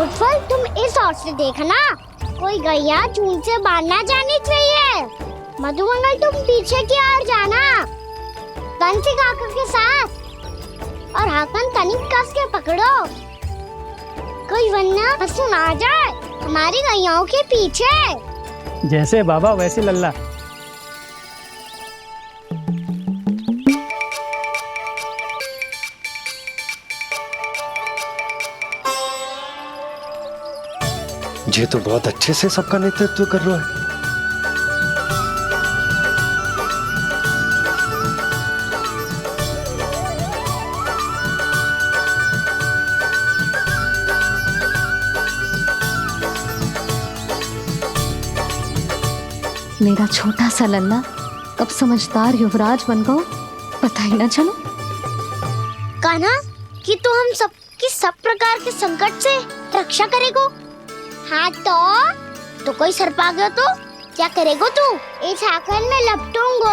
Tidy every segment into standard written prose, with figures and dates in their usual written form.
उत्पल, तुम इस ओर से देखना, कोई गैया चून से बाहर ना जानी चाहिए। मधुमंगल, तुम पीछे की ओर जाना, बंसी काका के साथ, और हाकन तनिक कस के पकड़ो, कोई वरना पशु ना आ जाए हमारी गैयाओं के पीछे। जैसे बाबा वैसे लल्ला। ये तो बहुत अच्छे से सबका नेतृत्व कर रहा है। मेरा छोटा सा लल्ला कब समझदार युवराज बन गो पता ही ना चलो। कान्हा, कि तू हम सबकी सब प्रकार के संकट से रक्षा करेगो। हाँ तो कोई सर्प आ गया तो क्या करेगो तू? इस हाकन में लपटूंगो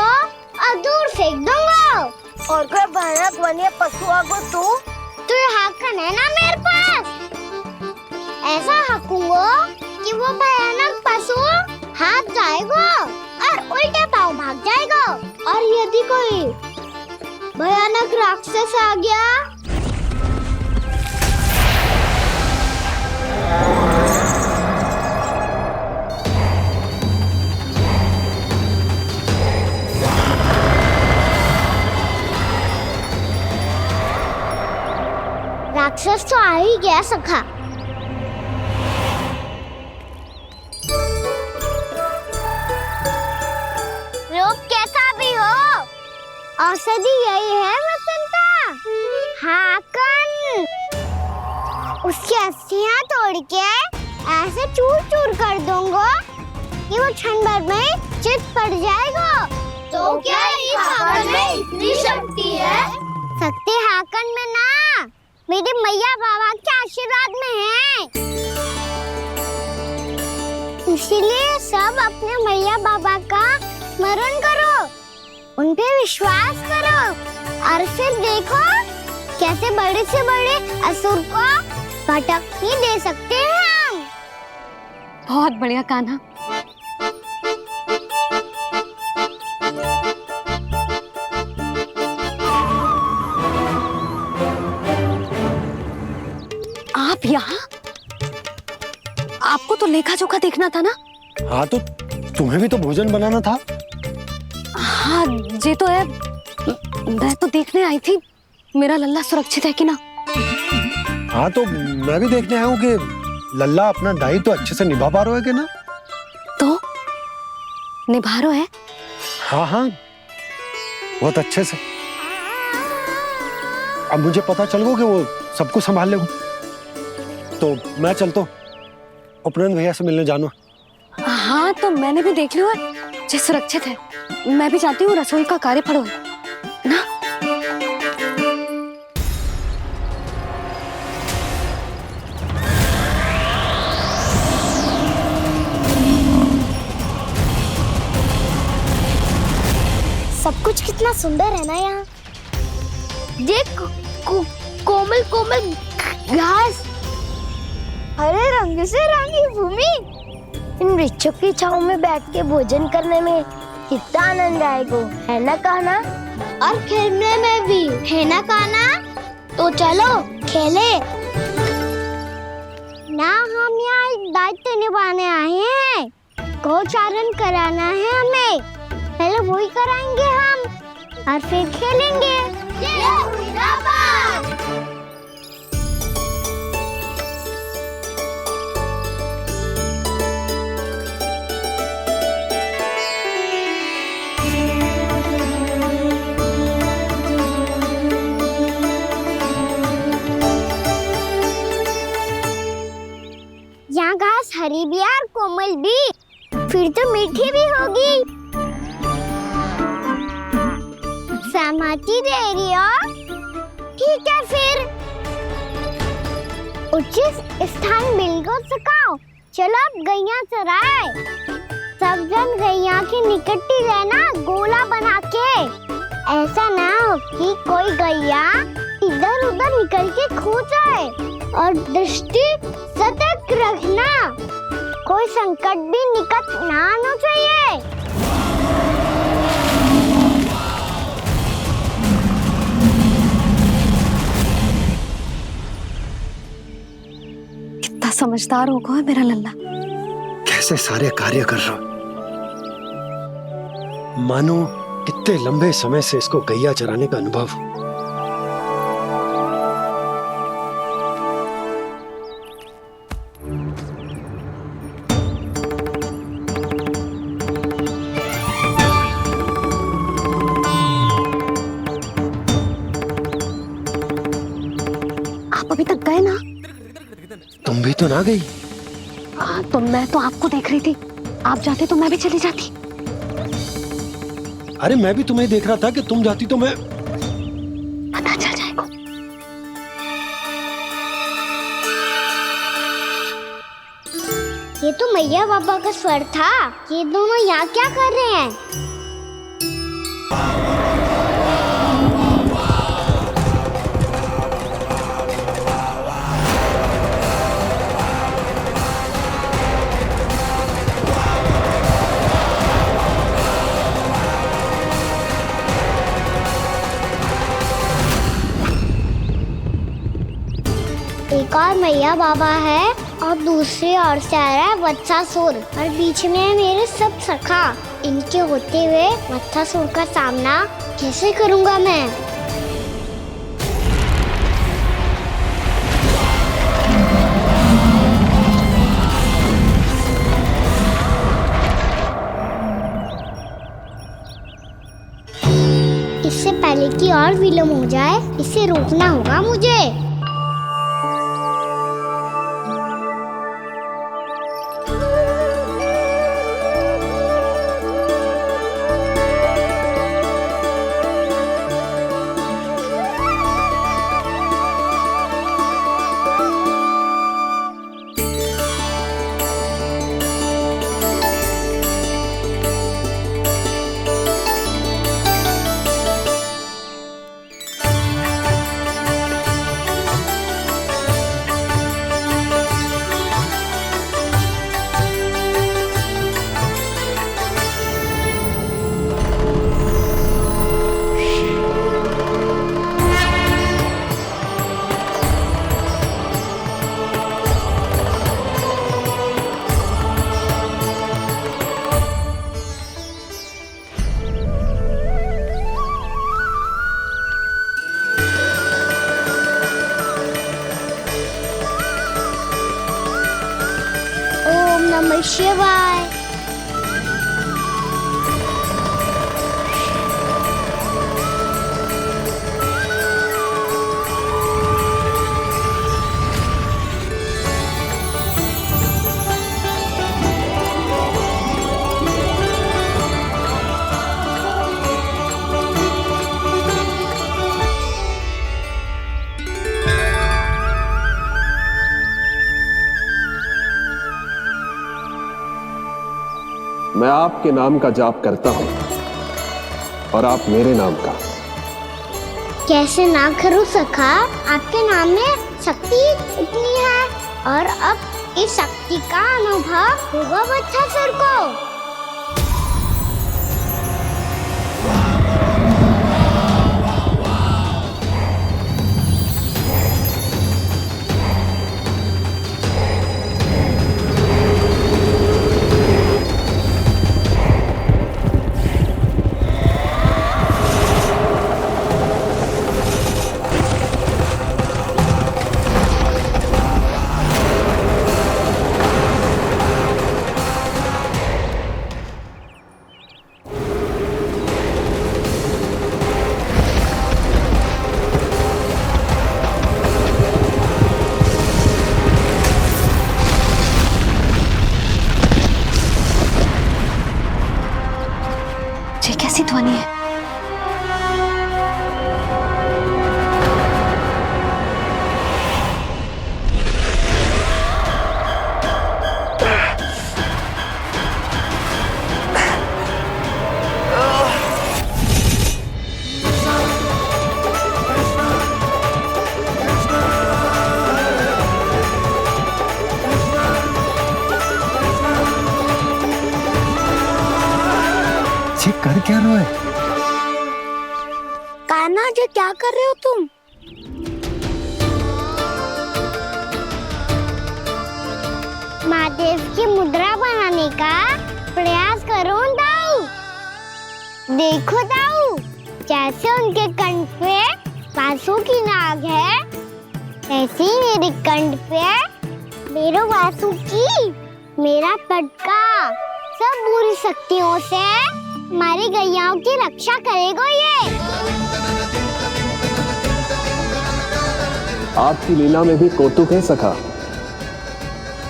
और दूर फेंक दूंगा। और कोई भयानक वन्य पशु आगो तो ये हाकन है ना मेरे पास, ऐसा हाकूंगो कि वो भयानक पशु हाथ जाएगा और उल्टे पाँव भाग जाएगा। और यदि कोई भयानक राक्षस आ गया राक्षस तो आ ही गया सखा। रूप कैसा भी हो, औषधि यही है वतन का। हाकन उसकी अस्थियां तोड़ के ऐसे चूर चूर कर दूंगा कि वो क्षण भर में चित पड़ जाएगा। तो क्या इस हाकन में इतनी शक्ति है? शक्ति हाकन में ना, मेरे मैया बाबा के आशीर्वाद में है। इसीलिए सब अपने मैया बाबा का स्मरण करो, उन पे विश्वास करो, और फिर देखो कैसे बड़े से बड़े असुर को भटकने दे सकते हैं हम। बहुत बढ़िया कान्हा। आप यहाँ? आपको तो लेखा जोखा देखना था ना? हाँ तो तुम्हें भी तो भोजन बनाना था। हाँ ये तो है, मैं तो देखने आई थी मेरा लल्ला सुरक्षित है कि ना। हाँ तो मैं भी देखने आया हूँ कि लल्ला अपना दायित्व तो अच्छे से निभा पा रहा है कि ना। तो निभा रहा है? हाँ हाँ बहुत अच्छे से। अब मुझे पता चल गया कि वो सब कुछ संभाल लेगा, तो मैं चलता हूँ, उपनंद भैया से मिलने जाना। हाँ तो मैंने भी देख लिया जो सुरक्षित है। मैं भी चाहती हूँ रसोई का कार्य पड़ो ना। सब कुछ कितना सुंदर है ना यहाँ। देख कोमल कोमल घास, हरे रंग से रंगी भूमि, इन वृक्षों की छांव में बैठ के भोजन करने में कितना आनंद आएगा, है ना कान्हा? और खेलने में भी, है ना कान्हा? तो चलो खेले ना। हम यहाँ एक दायित्व निभाने आए हैं, गोचारण कराना है हमें। पहले वही कराएंगे हम और फिर खेलेंगे। ये हुई ना बात। यहाँ घास हरी भी और कोमल भी। फिर तो मीठी भी होगी। सहमति दे रही हो? ठीक है फिर। उचित स्थान बिल्कुल सुखाओ। चलो अब गैया चराए। सब जन गैया के निकट ही रहना, गोला बना के। ऐसा ना हो कि कोई गैया इधर उधर निकल के खो जाए। और दृष्टि सतर्क रखना, कोई संकट भी निकट ना आना चाहिए। कितना समझदार होगा है मेरा लल्ला। कैसे सारे कार्य कर रहा हूं, मानो कितने लंबे समय से इसको गैया चराने का अनुभव हो। आप अभी तक गए ना? तुम भी तो ना गई। तो मैं तो आपको देख रही थी, आप जाते तो मैं भी चली जाती। अरे मैं भी तुम्हें देख रहा था कि तुम जाती तो मैं। पता चल जाएगा। ये तो मैया बाबा का स्वर था। ये दोनों यहाँ क्या कर रहे हैं? एक और मैया बाबा है और दूसरी ओर से आ रहा है वत्सासुर और बीच में है मेरे सब सखा। इनके होते हुए वत्सासुर का सामना कैसे करूंगा मैं? इससे पहले कि और विलम्ब हो जाए, इसे रोकना होगा मुझे। ओम नमः शिवाय। मैं आपके नाम का जाप करता हूं और आप मेरे नाम का। कैसे ना करूं सखा, आपके नाम में शक्ति इतनी है और अब इस शक्ति का अनुभव होगा वत्सासुर को। ये कर क्या रहे हो? कान्हा जी क्या कर रहे हो तुम? महादेव की मुद्रा बनाने का प्रयास करो दाऊ। देखो दाऊ, जैसे उनके कंठ पे वासु की नाग है, ऐसे ही मेरे कंठ पे मेरे वासु की मेरा पटका सब बुरी शक्तियों से हमारी गैयाओं की रक्षा करेगा ये। आपकी लीला में भी कौतुक है सखा।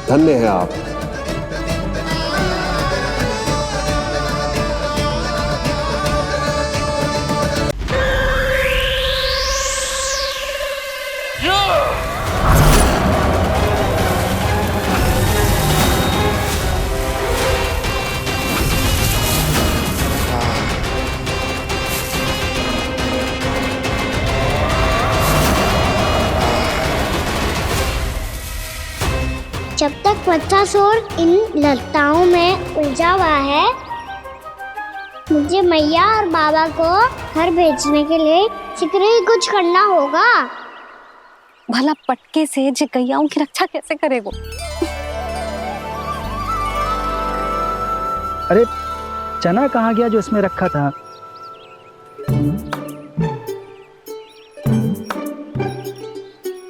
धन्य है आप। जब तक बच्चासुर इन लताओं में उलझा हुआ है, मुझे मैया और बाबा को घर भेजने के लिए शीघ्र ही कुछ करना होगा। भला पटके से जे गैयाओं की रक्षा कैसे करेगो? अरे चना कहाँ गया जो इसमें रखा था?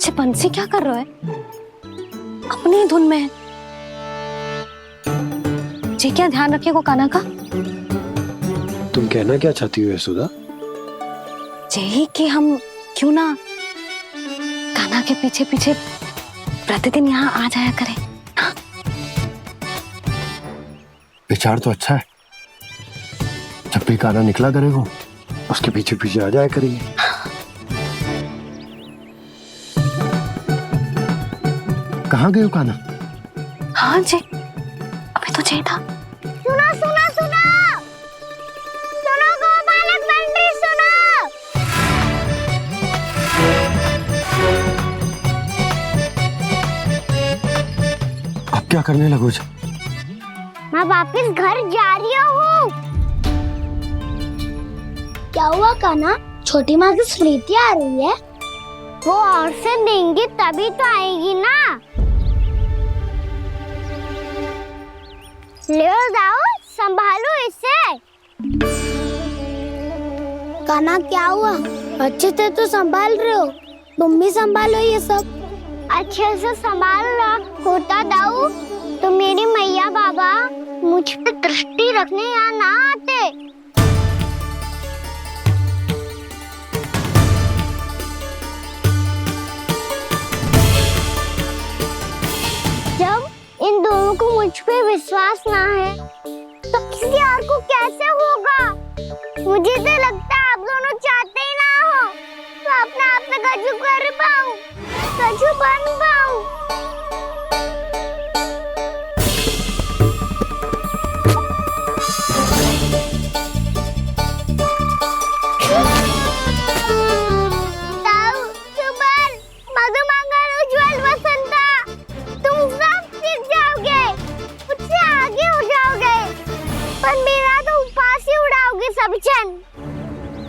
जे बंसी क्या कर रहा है? अपनी धुन में है। जी क्या ध्यान रखेगो कान्हा का? तुम कहना क्या चाहती हो यशोदा? यही कि हम क्यों ना कान्हा के पीछे पीछे प्रतिदिन यहाँ आ जाया करें। हाँ? विचार तो अच्छा है। जब भी कान्हा निकला करेगा उसके पीछे पीछे आ जाया करेंगे। कहाँ गए हो कान्हा? हाँ जी, अभी तो चाहिए था। सुनो सुनो सुनो सुनो गोपालक बंटी सुनो। अब क्या करने लगोगे? मैं वापस घर जा रही हूँ। क्या हुआ कान्हा? छोटी माँ की स्मृति आ रही है। वो और से देंगी तभी तो आएगी ना। ले जाओ, संभालो इसे। कान्हा क्या हुआ? अच्छे से तो संभाल रहे हो, तुम भी संभालो ये सब। अच्छे से संभाल रहा होता दाऊ तो मेरी मैया बाबा मुझ पे दृष्टि रखने यहाँ ना आते। जब इन दोनों को मुझ पे विश्वास ना है तो किसी और को कैसे होगा? मुझे तो लगता है आप दोनों चाहते ही ना हो तो अपने आप से गजू कर पाऊं, गजू बन पाऊं।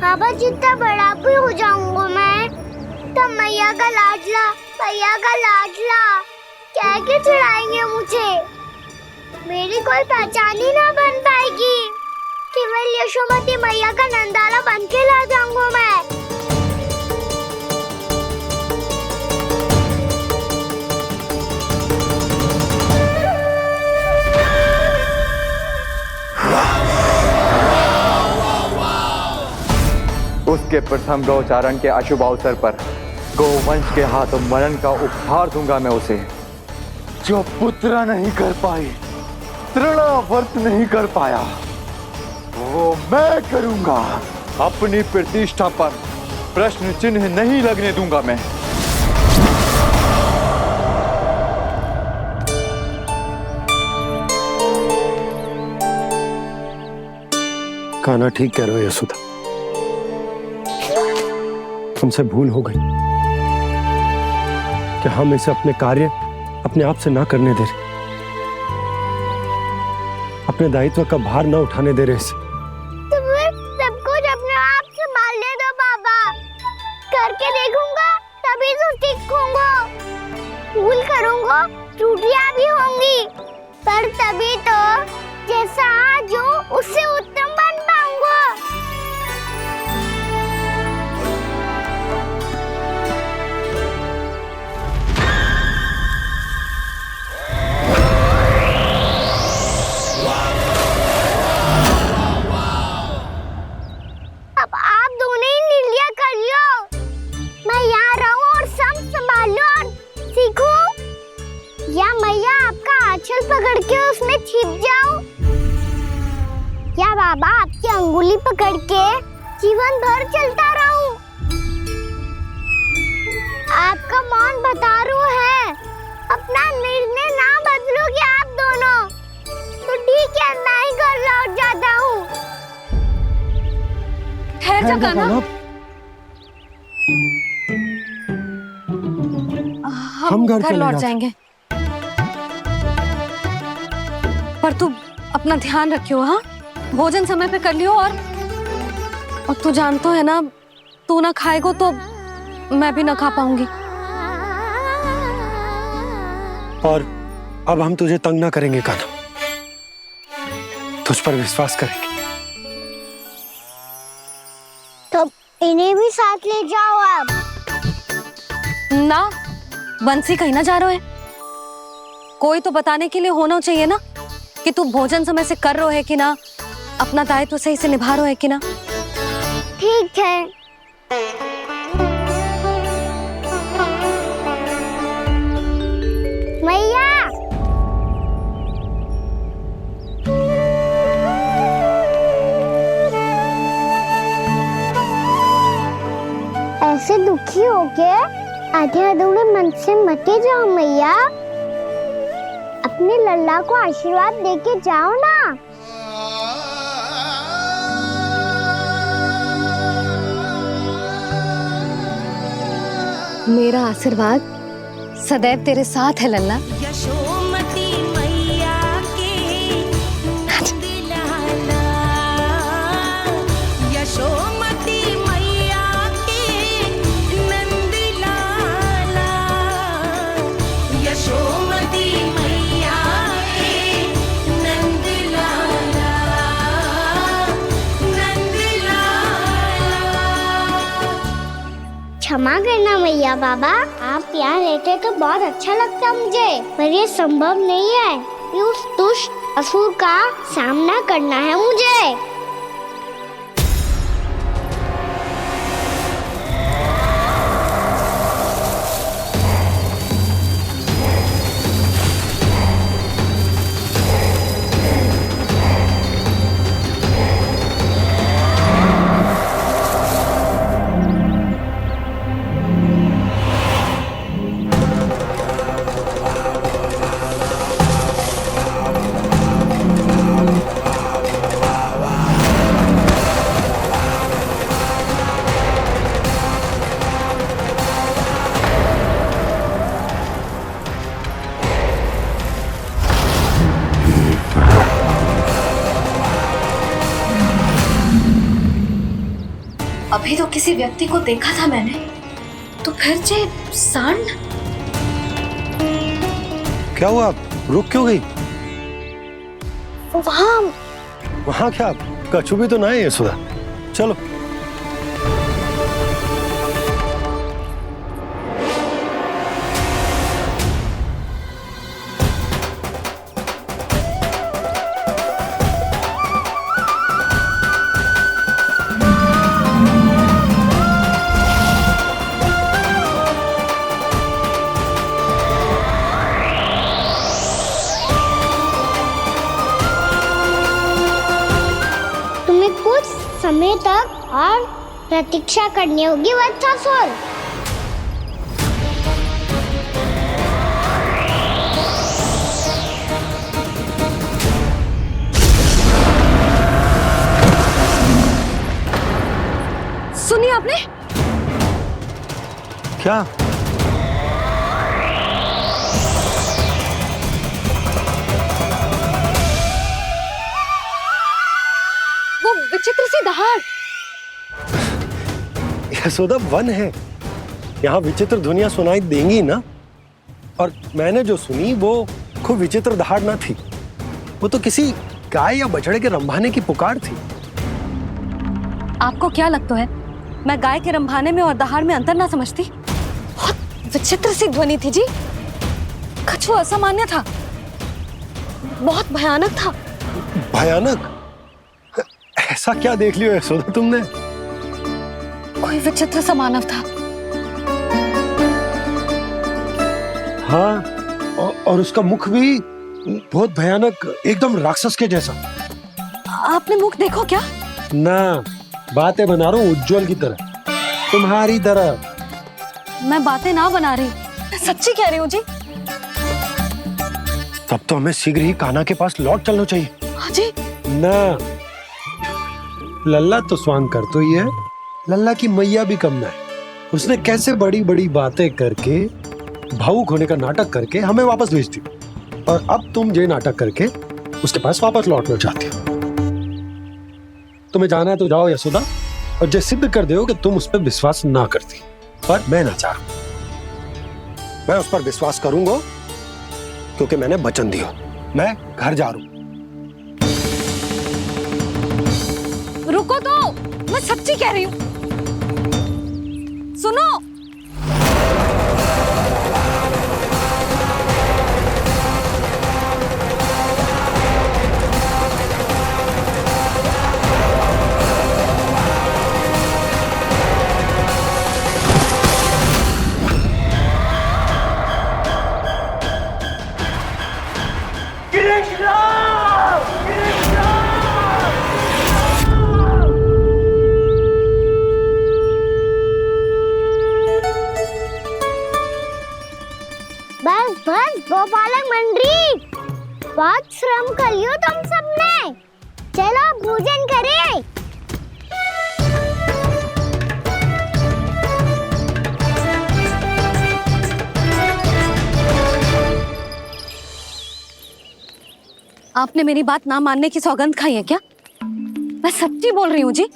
बाबा जितना बड़ा भी हो जाऊंगा मैं तब मैया का लाडला कह के चिढ़ाएंगे मुझे। मेरी कोई पहचान ही ना बन पाएगी। केवल यशोमती मैया का नंदाला बन के ला जाऊंगा मैं। उसके प्रथम गौचारण के अशुभ अवसर पर गोवंश के हाथों मरण का उपहार दूंगा मैं उसे। जो पुत्र नहीं कर पाई, तृणावर्त नहीं कर पाया, वो मैं करूंगा। अपनी प्रतिष्ठा पर प्रश्न चिन्ह नहीं लगने दूंगा मैं। कान्हा ठीक कह रहे हो यशोदा, हमसे भूल हो गई कि हम इसे अपने कार्य अपने आप से ना करने दे रहे, अपने दायित्व का भार ना उठाने दे रहे इसे। करके देखूंगा तभी तो सीखूंगा। भूल करूंगा, त्रुटियां भी होंगी, पर तभी तो जैसा आज हूँ उससे उत्तम बन पाऊंगा। अब आप दोनों ही निर्णय कर लो। मैं यहाँ रहूं और सब संभालूं और सीखूं, या मैया आपका आंचल पकड़ के उसमें छिप जाऊं, या बाबा आपकी अंगुली पकड़ के जीवन भर चलता रहूं। आपका मौन बतारू है, अपना निर्णय ना बदलोगे आप दोनों तो ठीक है, मैं ही घर लौट जाता हूँ। ठहर जा कान्हा, हम घर चले लौट जाते। जाएंगे, पर तू अपना ध्यान रखियो। हाँ, भोजन समय पे कर लियो। और तू जानतो है ना, तू ना खाएगो तो मैं भी ना खा पाऊंगी। और अब हम तुझे तंग ना करेंगे कान्हा, तुझ पर विश्वास करेंगे। तो इन्हें भी साथ ले जाओ आप। ना, बंसी कहीं ना जा रहे है, कोई तो बताने के लिए होना चाहिए ना कि तू भोजन समय से कर रहे है कि ना, अपना दायित्व सही से निभा रहे है कि ना। ठीक है। मैया, ऐसे दुखी होके आधे अधूरे मन से मत जाओ मैया, अपने लल्ला को आशीर्वाद देके जाओ ना। मेरा आशीर्वाद सदैव तेरे साथ है लल्ला। यशोमती मैया के नंद लाला, यशोमती मैया के नंद लाला, यशोमती मैया के नंद लाला, नंद लाला। क्षमा करना मैया बाबा, आप यहाँ रहते तो बहुत अच्छा लगता मुझे, पर ये संभव नहीं है कि उस दुष्ट असुर का सामना करना है मुझे। अभी तो किसी व्यक्ति को देखा था मैंने, तो फिर से सांड। क्या हुआ, रुक क्यों गई? वहाँ क्या, कछु भी तो ना है यशोदा, चलो। समय तक और प्रतीक्षा करनी होगी वत्सासुर। सुनिए आपने क्या? वो विचित्र सी दहाड़। यशोदा वन है, यहाँ विचित्र ध्वनियां सुनाई देंगी ना। और मैंने जो सुनी वो खूब विचित्र दहाड़ ना थी, वो तो किसी गाय या बछड़े के रंभाने की पुकार थी। आपको क्या लगता है मैं गाय के रंभाने में और दहाड़ में अंतर ना समझती? बहुत विचित्र सी ध्वनि थी जी, कुछ वो असामान्य था, बहुत भयानक था। भयानक? ऐसा क्या देख लियो यशोदा तुमने? कोई विचित्र सा मानव था। हाँ, और उसका मुख भी बहुत भयानक, एकदम राक्षस के जैसा। आपने मुख देखो क्या? ना, बातें बना रहा हूँ उज्जवल की तरह, तुम्हारी तरह। मैं बातें ना बना रही, मैं सच्ची कह रही हूँ जी। तब तो हमें शीघ्र ही कान्हा के पास लौट चलना चाहिए। हाँ जी। ना, लल्ला तो स्वांग कर तो ही है, लल्ला की मैया भी कम ना है। उसने कैसे बड़ी बड़ी बातें करके, भावुक होने का नाटक करके हमें वापस भेज दी, और अब तुम ये नाटक करके उसके पास वापस लौटना चाहती हो। तुम्हें जाना है तो जाओ यशोदा, और जो सिद्ध कर दो कि तुम उस पर विश्वास ना करती। पर मैं ना चाह, मैं उस पर विश्वास करूंगा क्योंकि मैंने वचन दिया। मैं घर जा रहा हूं। रुको तो, मैं सच्ची कह रही हूँ। सुनो, बस बस गोपालक मंडली, बहुत श्रम कर लियो तुम सबने। चलो भोजन करें। आपने मेरी बात ना मानने की सौगंध खाई है क्या? मैं सच्ची बोल रही हूँ जी।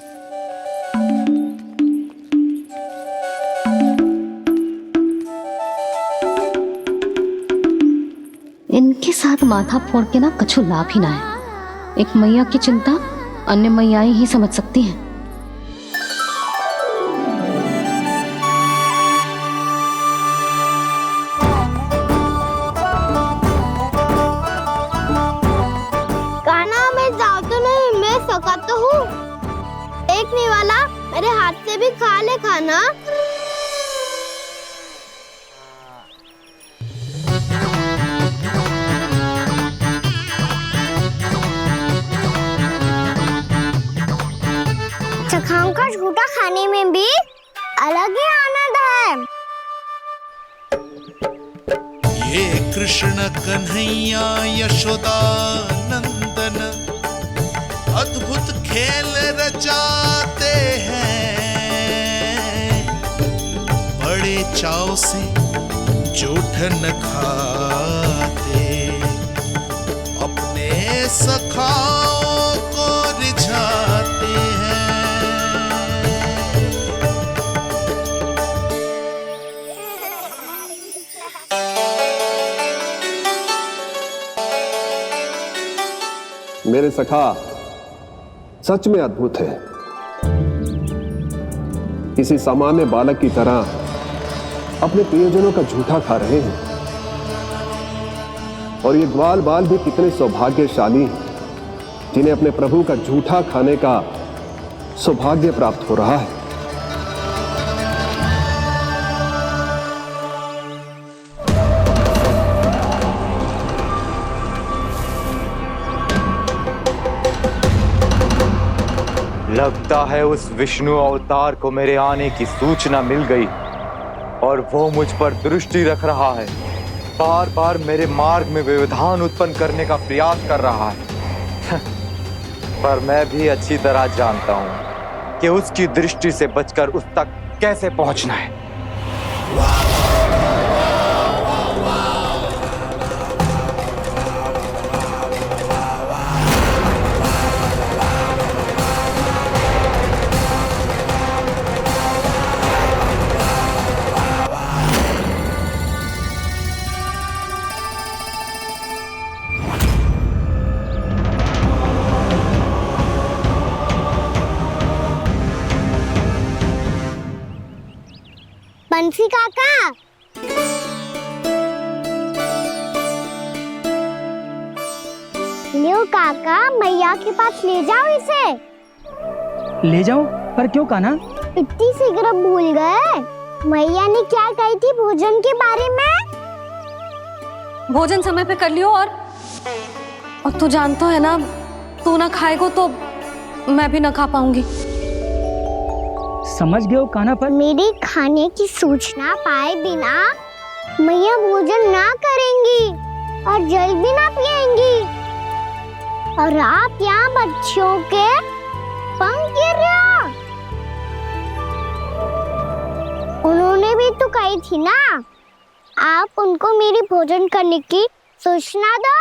इनके साथ माथा फोड़ के ना कछु लाभ ही ना है। एक मैया की चिंता अन्य मैयाएं ही समझ सकती हैं। कान्हा, मैं जाऊँ तो नहीं, मैं सका तो हूँ। देखने वाला मेरे हाथ से भी खा ले खाना। चखाओं का झूठा खाने में भी अलग ही आनंद है। ये कृष्ण कन्हैया यशोदा नंदन अद्भुत खेल रचाते हैं, बड़े चाव से जूठन खाते, अपने सखाओं को रिझाते हैं। मेरे सखा सच में अद्भुत है। किसी सामान्य बालक की तरह अपने प्रियजनों का झूठा खा रहे हैं, और ये ग्वाल बाल भी कितने सौभाग्यशाली हैं जिन्हें अपने प्रभु का झूठा खाने का सौभाग्य प्राप्त हो रहा है। लगता है उस विष्णु अवतार को मेरे आने की सूचना मिल गई और वो मुझ पर दृष्टि रख रहा है। बार बार मेरे मार्ग में व्यवधान उत्पन्न करने का प्रयास कर रहा है। पर मैं भी अच्छी तरह जानता हूं कि उसकी दृष्टि से बचकर उस तक कैसे पहुंचना है। बंसी काका, लियो काका, मैया के पास ले जाओ इसे। ले जाओ, पर क्यों कान्हा? इतनी शीघ्र भूल गए? मैया ने क्या कही थी भोजन के बारे में? भोजन समय पे कर लियो। और तू जानता है ना, तू ना खाएगो तो मैं भी ना खा पाऊंगी। समझ गए हो कान्हा, पर मेरे खाने की सूचना पाए बिना मैया भोजन ना करेंगी और जल भी ना पिएंगी। और आप यहाँ बच्चों के पंख गिर रहे हो। उन्होंने भी तो कही थी ना, आप उनको मेरी भोजन करने की सूचना दो।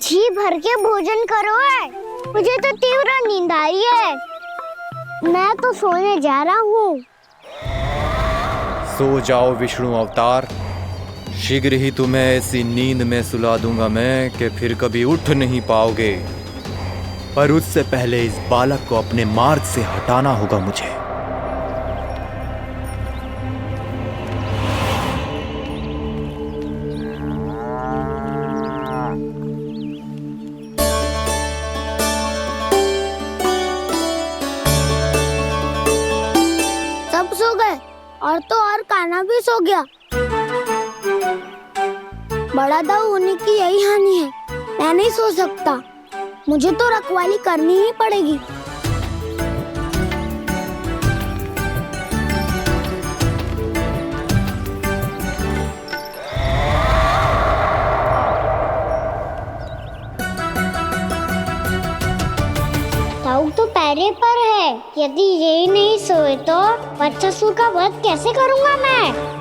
जी भर के भोजन करो है, मुझे तो तीव्र नींद आ रही है। मैं तो सोने जा रहा हूँ। सो जाओ विष्णु अवतार, शीघ्र ही तुम्हें ऐसी नींद में सुला दूंगा मैं कि फिर कभी उठ नहीं पाओगे। पर उससे पहले इस बालक को अपने मार्ग से हटाना होगा मुझे। सब सो गए और तो और कान्हा भी सो गया। बड़ा दाऊ होने की यही हानि है, मैं नहीं सो सकता। मुझे तो रखवाली करनी ही पड़ेगी। दाऊ तो पैरे पर है। यदि यही नहीं सोए तो बच्चासुर का वध कैसे करूंगा मैं?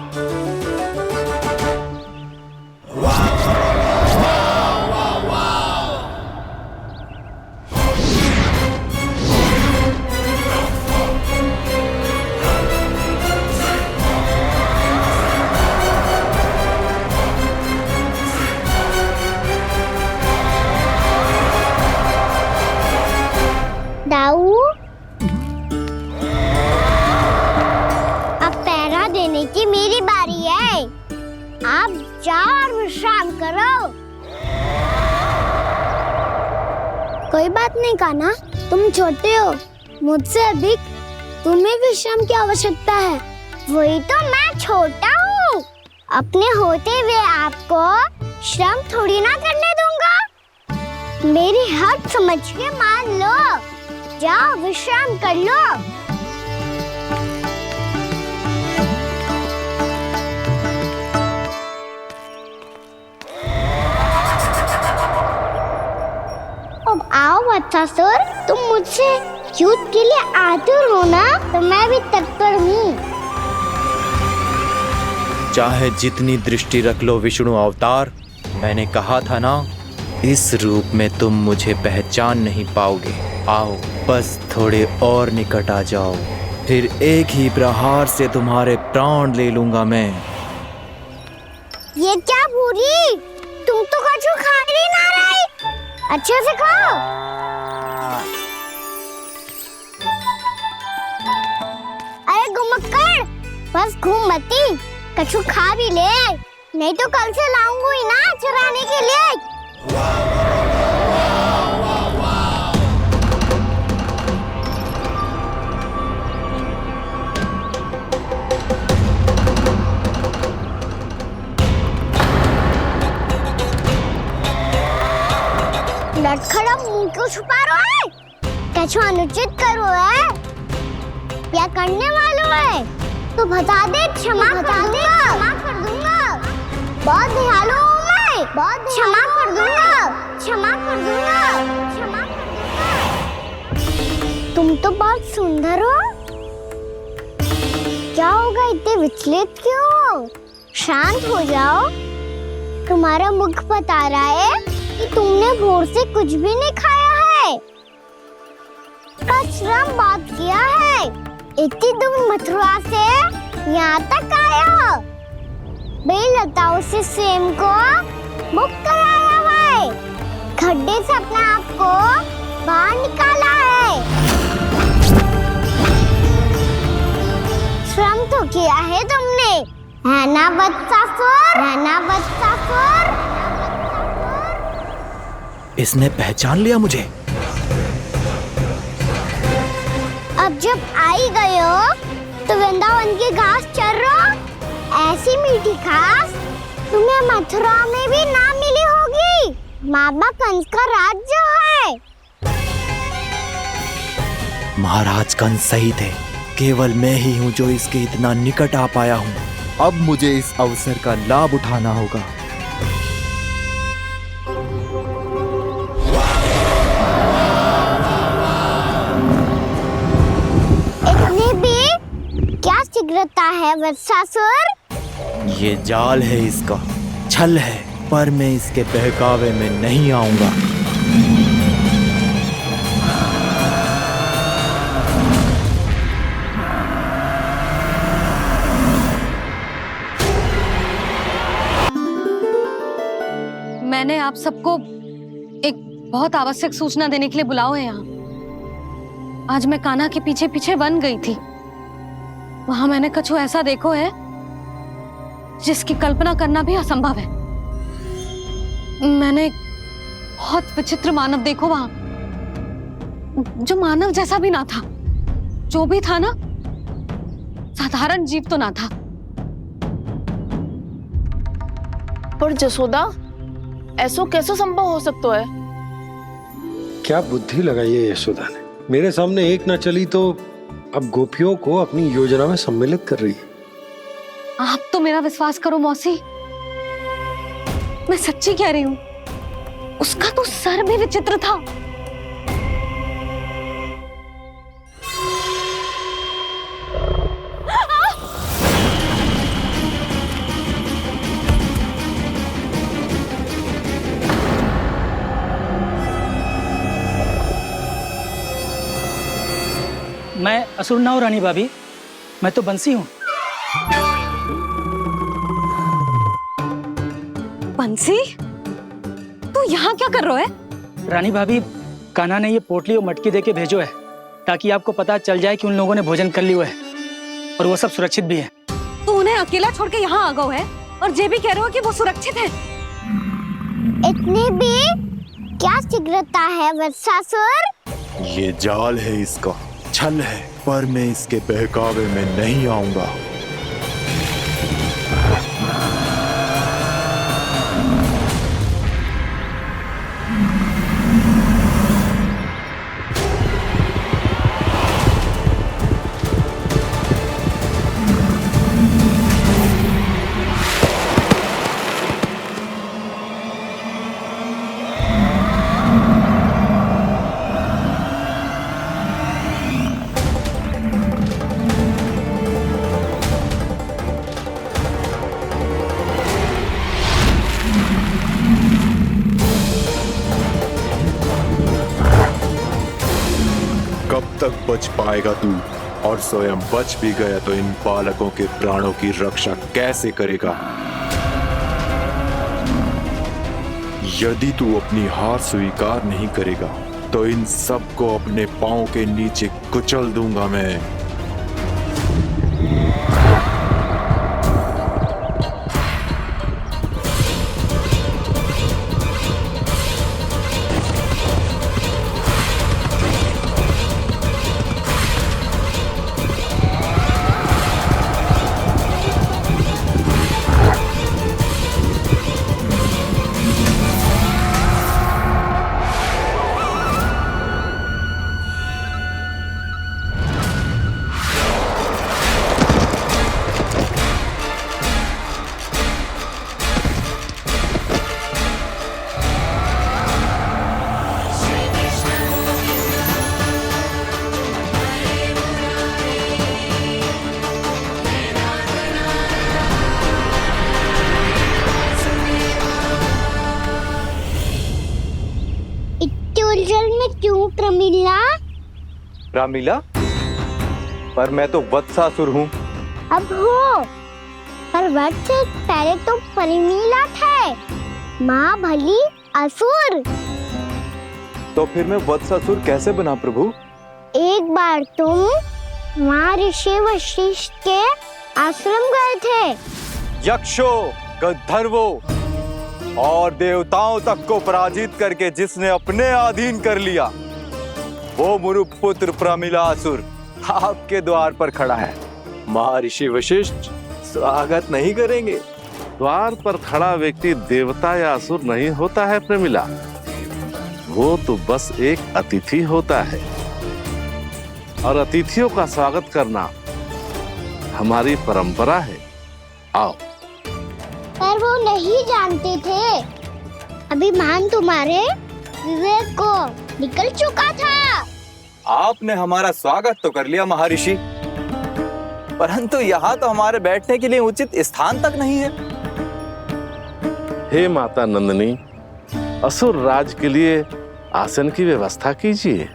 दाऊ, अब पहरा देने की मेरी बारी है। आप जाओ और विश्राम करो। कोई बात नहीं कान्हा, तुम छोटे हो, मुझसे अधिक तुम्हें विश्राम की आवश्यकता है। वही तो मैं छोटा हूँ, अपने होते हुए आपको श्रम थोड़ी ना करने दूंगा। मेरी हद समझ के मान लो। जाओ विश्राम कर लो। अब आओ बच्चासुर, तुम मुझसे युद्ध के लिए आतुर हो ना, तो मैं भी तत्पर हूँ। चाहे जितनी दृष्टि रख लो विष्णु अवतार, मैंने कहा था ना, इस रूप में तुम मुझे पहचान नहीं पाओगे। आओ, बस थोड़े और निकट आ जाओ, फिर एक ही प्रहार से तुम्हारे प्राण ले लूंगा मैं। ये क्या भूरी, तुम तो कछु खा ही ना रही। अच्छे से खाओ। अरे घुमक्कड़, बस घूम मती, कछु खा भी ले, नहीं तो कल से लाऊंगी ना चुराने के लिए। लटखड़ा मुंह क्यों छुपा रहा है? कछु अनुचित करो है या करने वालों है तो बता दे, क्षमा कर दूंगा। बहुत दयालु हूँ मैं, बहुत क्षमा कर दूंगा। तुम तो बहुत सुंदर हो। क्या होगा, इतने विचलित क्यों हो? शांत हो जाओ। तुम्हारा मुख बता रहा है कि तुमने भोर से कुछ भी नहीं खाया है, बस श्रम बहुत किया है। इतनी दूर मथुरा से यहाँ तक आए हो? बेलताओं से सेम को बुक कराया हुआ है, खड्डे से अपने आप को बाहर निकाला है। श्रम तो किया है तुमने, है ना बत्सासुर? है ना बत्सासुर? इसने पहचान लिया मुझे। अब जब आई गए हो तो वृंदावन की घास चर रहो। ऐसी मीठी घास तुम्हें मथुरा में भी ना मिली होगी। मामा कंस का राज्य है। महाराज कंस सही थे, केवल मैं ही हूँ जो इसके इतना निकट आ पाया हूँ। अब मुझे इस अवसर का लाभ उठाना होगा। इतनी भी क्या शीघ्रता है वत्सासुर? ये जाल है इसका, छल है, पर मैं इसके बहकावे में नहीं आऊंगा। मैंने आप सबको एक बहुत आवश्यक सूचना देने के लिए बुलाओ है यहाँ। आज मैं कान्हा के पीछे पीछे वन गई थी। वहां मैंने कछु ऐसा देखो है जिसकी कल्पना करना भी असंभव है। मैंने एक बहुत विचित्र मानव देखो वहां, जो मानव जैसा भी ना था। जो भी था ना, साधारण जीव तो ना था। पर जसोदा, ऐसो कैसे संभव हो सकता है? क्या बुद्धि लगाई है यशोदा ने। मेरे सामने एक ना चली तो अब गोपियों को अपनी योजना में सम्मिलित कर रही है। आप तो मेरा विश्वास करो मौसी, मैं सच्ची कह रही हूं। उसका तो सर भी विचित्र था। मैं असुर ना हूं रानी भाभी, मैं तो बंसी हूँ। बंसी, तू यहाँ क्या कर रहा है? रानी भाभी, कान्हा ने ये पोटली और मटकी देके भेजो है ताकि आपको पता चल जाए कि उन लोगों ने भोजन कर लिया है और वो सब सुरक्षित भी है। तू उन्हें अकेला छोड़ के यहाँ आ गया है और ये भी कह रहे हो कि वो सुरक्षित है। इतनी भी क्या शीघ्रता है वत्सासुर? ये जाल है इसका, छल है, पर मैं इसके बहकावे में नहीं आऊंगा। कब तक बच पाएगा तू? और स्वयं बच भी गया तो इन बालकों के प्राणों की रक्षा कैसे करेगा? यदि तू अपनी हार स्वीकार नहीं करेगा तो इन सबको अपने पांव के नीचे कुचल दूंगा मैं। उलझन में क्यों प्रमिला? रामलीला, पर मैं तो वत्सासुर हूँ। अब हो, पर वट से पहले तो परिमीला थे, माँ भली असुर। तो फिर मैं वत्सासुर कैसे बना प्रभु? एक बार तुम वहाँ ऋषि वशिष्ठ के आश्रम गए थे। यक्षो, गंधर्वों और देवताओं तक को पराजित करके जिसने अपने अधीन कर लिया, वो मुरुपुत्र प्रमिलासुर आपके द्वार पर खड़ा है। महर्षि वशिष्ठ स्वागत नहीं करेंगे? द्वार पर खड़ा व्यक्ति देवता या असुर नहीं होता है प्रमिला, वो तो बस एक अतिथि होता है, और अतिथियों का स्वागत करना हमारी परंपरा है। आओ। पर वो नहीं जानते थे, अभिमान तुम्हारे विवेक को निकल चुका था। आपने हमारा स्वागत तो कर लिया महर्षि, परंतु यहाँ तो हमारे बैठने के लिए उचित स्थान तक नहीं है। हे माता नंदिनी, असुर राज के लिए आसन की व्यवस्था कीजिए।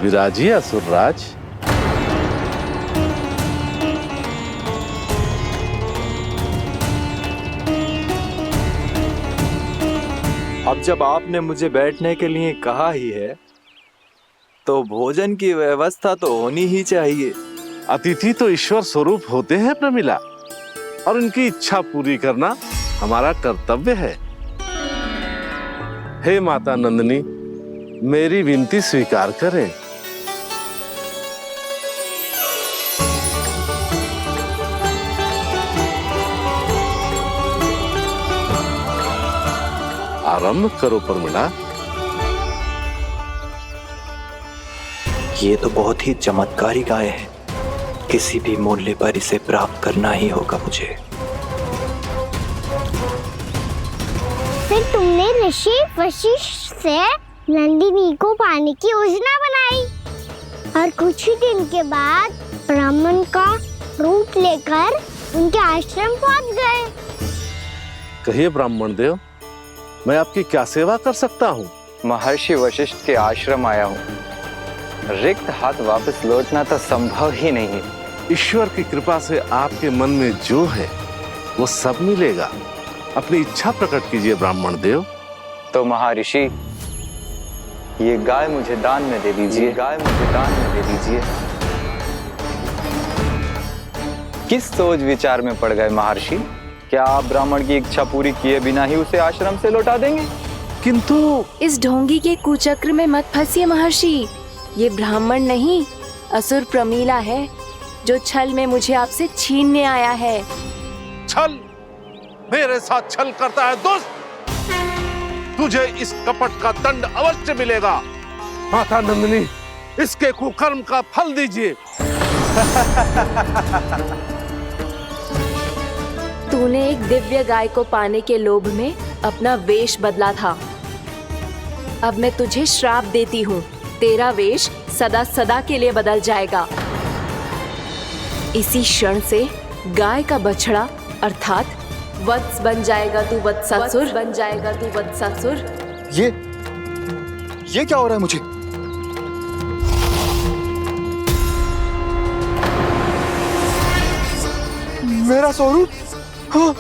विराजिए असुर राज। अब जब आपने मुझे बैठने के लिए कहा ही है, तो भोजन की व्यवस्था तो होनी ही चाहिए। अतिथि तो ईश्वर स्वरूप होते हैं प्रमिला, और उनकी इच्छा पूरी करना हमारा कर्तव्य है। हे माता नंदिनी, मेरी विनती स्वीकार करें। आरंभ करो प्रमिला। ये तो बहुत ही चमत्कारी गाय है, किसी भी मूल्य पर इसे प्राप्त करना ही होगा मुझे। फिर तुमने ऋषि वशिष्ठ से नंदिनी को पाने की योजना बनाई, और कुछ ही दिन के बाद ब्राह्मण का रूप लेकर उनके आश्रम पहुंच गए। कहिए ब्राह्मण देव, मैं आपकी क्या सेवा कर सकता हूँ? महर्षि वशिष्ठ के आश्रम आया हूँ। रिक्त हाथ वापस लौटना तो संभव ही नहीं है। ईश्वर की कृपा से आपके मन में जो है वो सब मिलेगा। अपनी इच्छा प्रकट कीजिए ब्राह्मण देव। तो महर्षि, ये गाय मुझे दान में दे दीजिए। गाय मुझे दान में दे दीजिए। किस सोच विचार में पड़ गए महर्षि? क्या आप ब्राह्मण की इच्छा पूरी किए बिना ही उसे आश्रम से लौटा देंगे? किंतु इस ढोंगी के कुचक्र में मत फंसिए महर्षि। ये ब्राह्मण नहीं, असुर प्रमीला है, जो छल में मुझे आपसे छीनने आया है। छल? मेरे साथ छल करता है दुष्ट? तुझे इस कपट का दंड अवश्य मिलेगा। माता नंदिनी, इसके कुकर्म का फल दीजिए। तूने एक दिव्य गाय को पाने के लोभ में अपना वेश बदला था। अब मैं तुझे श्राप देती हूँ, तेरा वेश सदा सदा के लिए बदल जाएगा। इसी क्षण से गाय का बछड़ा अर्थात वत्स बन जाएगा तू वत्सासुर। बन जाएगा तू वत्सासुर। ये क्या हो रहा है मुझे? मेरा स्वरूप? हाँ।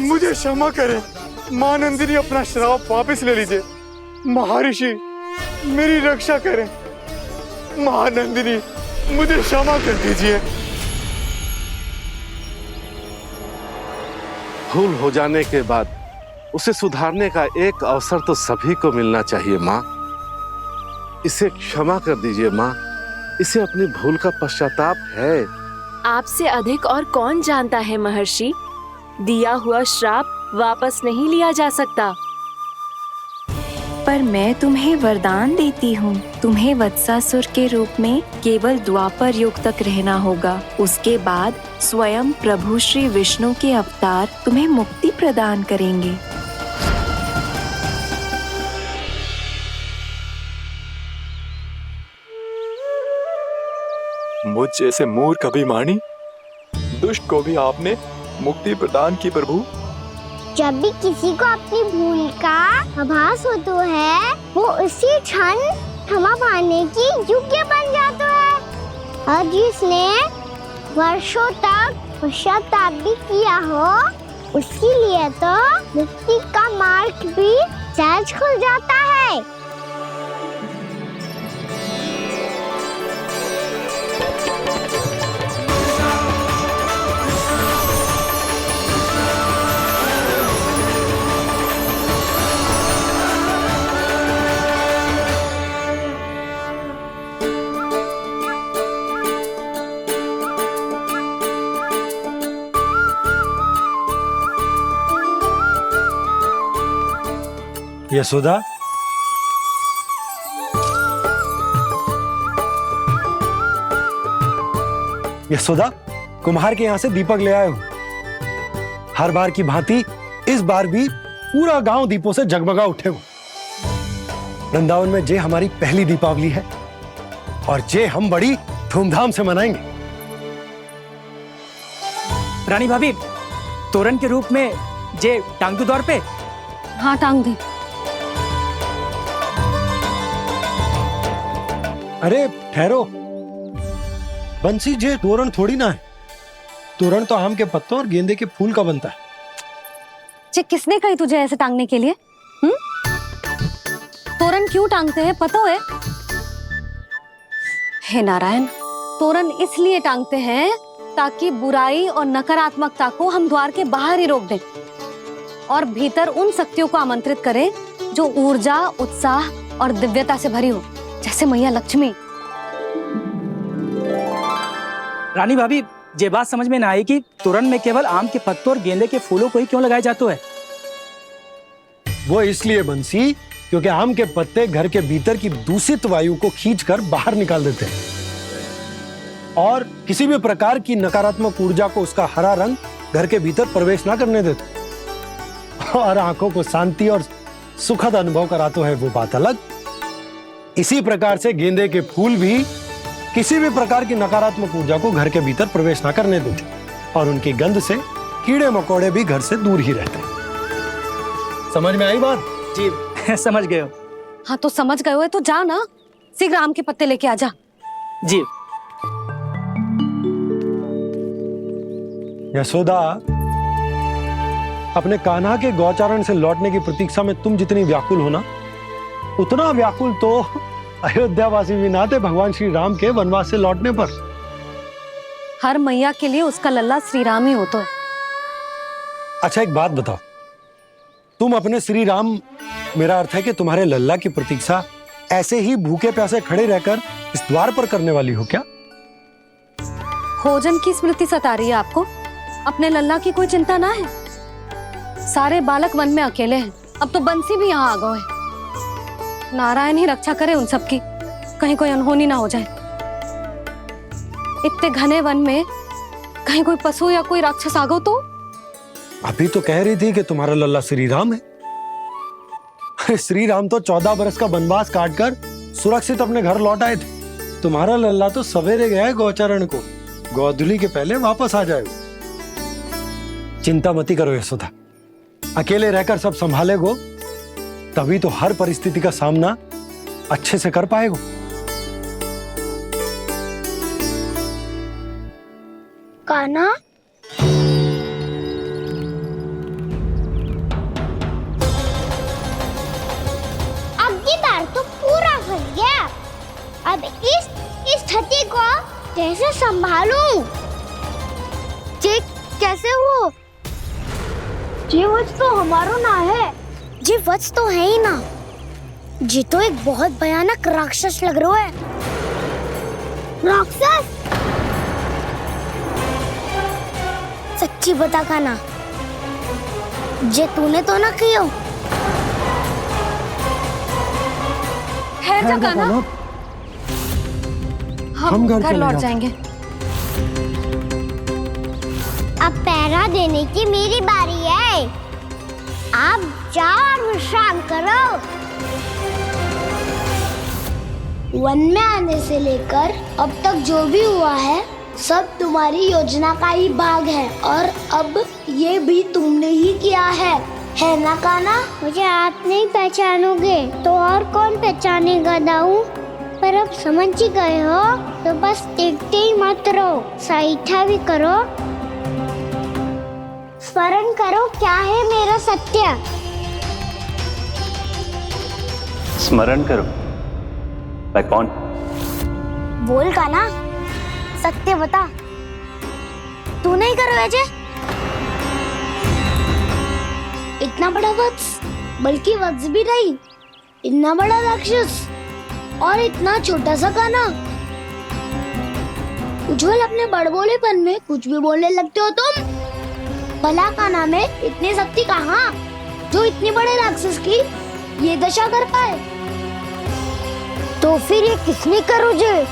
मुझे क्षमा करें मां नंदिनी, अपना श्राप वापस ले लीजिए। महर्षि, मेरी रक्षा करें। मां नंदिनी, मुझे क्षमा कर दीजिए। भूल हो जाने के बाद उसे सुधारने का एक अवसर तो सभी को मिलना चाहिए माँ। इसे क्षमा कर दीजिए माँ, इसे अपनी भूल का पश्चाताप है। आपसे अधिक और कौन जानता है महर्षि, दिया हुआ श्राप वापस नहीं लिया जा सकता। पर मैं तुम्हें वरदान देती हूँ, तुम्हें वत्सासुर के रूप में केवल द्वापर युग तक रहना होगा। उसके बाद स्वयं प्रभु श्री विष्णु के अवतार तुम्हें मुक्ति प्रदान करेंगे। मुझ जैसे मूर्ख अभिमानी दुष्ट को भी आपने मुक्ति प्रदान की प्रभु। जब भी किसी को अपनी भूल का आभास होता है वो उसी क्षण क्षमा पाने की योग्य बन जाता है। और जिसने वर्षों तक पश्चाताप भी किया हो उसके लिए तो मुक्ति का मार्ग भी सहज खुल जाता है। यशोदा, यशोदा, कुम्हार के यहाँ से दीपक ले आए हूं। हर बार की भांति इस बार भी पूरा गांव दीपों से जगमगा उठे हो। वृंदावन में जे हमारी पहली दीपावली है और जे हम बड़ी धूमधाम से मनाएंगे। रानी भाभी, तोरण के रूप में जे टांग दो दौर पे। हाँ, टांग दे। अरे ठहरो बंसी, जे तोरण थोड़ी ना है। तोरण तो आम के पत्तों और गेंदे के फूल का बनता है। जे किसने कही तुझे ऐसे टांगने के लिए? तोरण क्यों टांगते हैं पता है? हे नारायण, तोरण इसलिए टांगते हैं ताकि बुराई और नकारात्मकता को हम द्वार के बाहर ही रोक दें और भीतर उन शक्तियों को आमंत्रित करें जो ऊर्जा, उत्साह और दिव्यता से भरी हो, जैसे मैया लक्ष्मी। रानी भाभी, ये बात समझ में ना आई कि तोरण में केवल आम के पत्तों और गेंदे के फूलों को ही क्यों लगाया जाता है? वो इसलिए बंसी क्योंकि आम के पत्ते घर के भीतर की दूषित वायु को खींचकर बाहर निकाल देते हैं और किसी भी प्रकार की नकारात्मक ऊर्जा को उसका हरा रंग घर के भीतर प्रवेश ना करने देते और आंखों को शांति और सुखद अनुभव कराता है, वो बात अलग। इसी प्रकार से गेंदे के फूल भी किसी भी प्रकार की नकारात्मक ऊर्जा को घर के भीतर प्रवेश ना करने देते और उनकी गंध से कीड़े मकोड़े भी घर से दूर ही रहते हैं। समझ में आई बात? जी समझ गए हो। हाँ तो समझ गए हो तो जा ना, शीघ्र आम के पत्ते लेके आ जा। जी। यशोदा, अपने कान्हा के गौचारण से लौटने की प्रतीक्षा में तुम जितनी व्याकुल हो ना, उतना व्याकुल तो अयोध्यावासी भी ना थे भगवान श्री राम के वनवास से लौटने पर। हर मैया के लिए उसका लल्ला श्री राम ही होता है। अच्छा एक बात बताओ, तुम अपने श्री राम, मेरा अर्थ है कि तुम्हारे लल्ला की प्रतीक्षा ऐसे ही भूखे प्यासे खड़े रहकर इस द्वार पर करने वाली हो क्या? भोजन की स्मृति सता रही है आपको? अपने लल्ला की कोई चिंता ना है। सारे बालक वन में अकेले हैं, अब तो बंसी भी यहाँ आ गए हैं। नारायण ही रक्षा करे उन सबकी, कहीं कोई अनहोनी ना हो जाए। इतने घने वन में कहीं कोई पशु या कोई राक्षस आ गो तो? अभी तो कह रही थी कि तुम्हारा लल्ला श्री राम है। अरे श्री राम तो 14 बरस का वनवास काटकर सुरक्षित अपने घर लौट आए थे। तुम्हारा लल्ला तो सवेरे गया है गौचरण को, गोधूली के पहले वापस आ जाएगा। चिंता मती करो यशोदा, अकेले रहकर सब संभालेगो तभी तो हर परिस्थिति का सामना अच्छे से कर पाएगो। कान्हा, अब की बार तो पूरा फंस गया। अब इस स्थिति को कैसे संभालूं? जी कैसे हो? जी वच तो हमारो ना है। जी वच तो है ही ना। जी तो एक बहुत भयानक राक्षस लग रहा है। राक्षस? सच्ची बता कान्हा, जे तूने तो ना कियो? है जा कान्हा, हम घर लौट जाएंगे। अब पहरा देने की मेरी बारी है। आप जाओ और विश्राम करो। वन में आने से लेकर अब तक जो भी हुआ है सब तुम्हारी योजना का ही भाग है और अब ये भी तुमने ही किया है ना कान्हा? मुझे आप नहीं पहचानोगे तो और कौन पहचानेगा दाऊ? पर अब समझ ही गए हो तो बस देखते ही मत रहो, सईठा भी करो, स्मरण करो क्या है मेरा सत्य। स्मरण करो? मैं कौन? बोल कान्हा, सत्य बता। तू नहीं करो अजय? इतना बड़ा वत्स, बल्कि वत्स भी नहीं, इतना बड़ा राक्षस और इतना छोटा सा कान्हा। उज्जवल अपने बड़बोलेपन में कुछ भी बोलने लगते हो तुम। भला कान्हा में इतनी शक्ति कहाँ जो इतने बड़े राक्षस की ये दशा कर पाए? तो फिर ये किसने करो जे?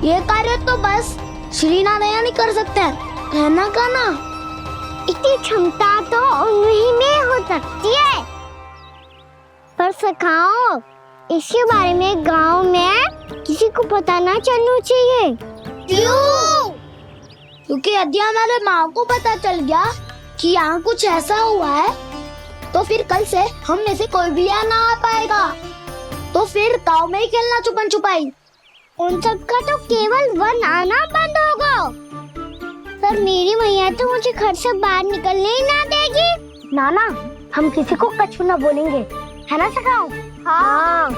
ये कार्य तो बस श्री नारायण ही कर सकते हैं, है ना कान्हा? इतनी क्षमता तो उन्हीं में हो सकती है, पर सखाओ इसके बारे में गांव में किसी को पता ना चलना चाहिए। क्यों? क्योंकि यदि हमारे माँ को पता चल गया कि यहाँ कुछ ऐसा हुआ है तो फिर कल से हम में से कोई भी यहाँ ना आ पाएगा। तो फिर गांव में ही खेलना छुपन छुपाई। उन सब का तो केवल वन आना बंद होगा। पर मेरी मैया तो मुझे घर से बाहर निकलने ही ना देगी। नाना, हम किसी को कछु ना बोलेंगे, है ना सखाओ? हाँ।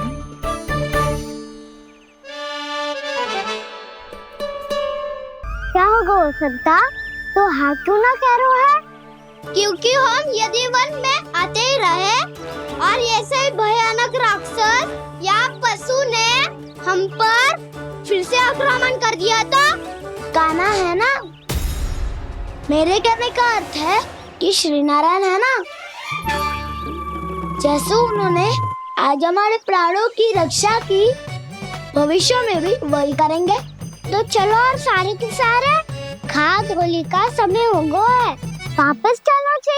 क्या होगा हो सकता? तो हाँ क्यों ना कह रहा है? क्योंकि हम यदि वन में आते ही रहे और ऐसे भयानक राक्षस या पशु ने हम पर फिर से आक्रमण कर दिया तो कान्हा, है ना? मेरे कहने का अर्थ है कि श्री नारायण है ना, जैसे उन्होंने आज हमारे प्राणों की रक्षा की, भविष्य में भी वही करेंगे। तो चलो और सारे के सारे खाद होली का समय हो गया है, वापस चलना चाहिए।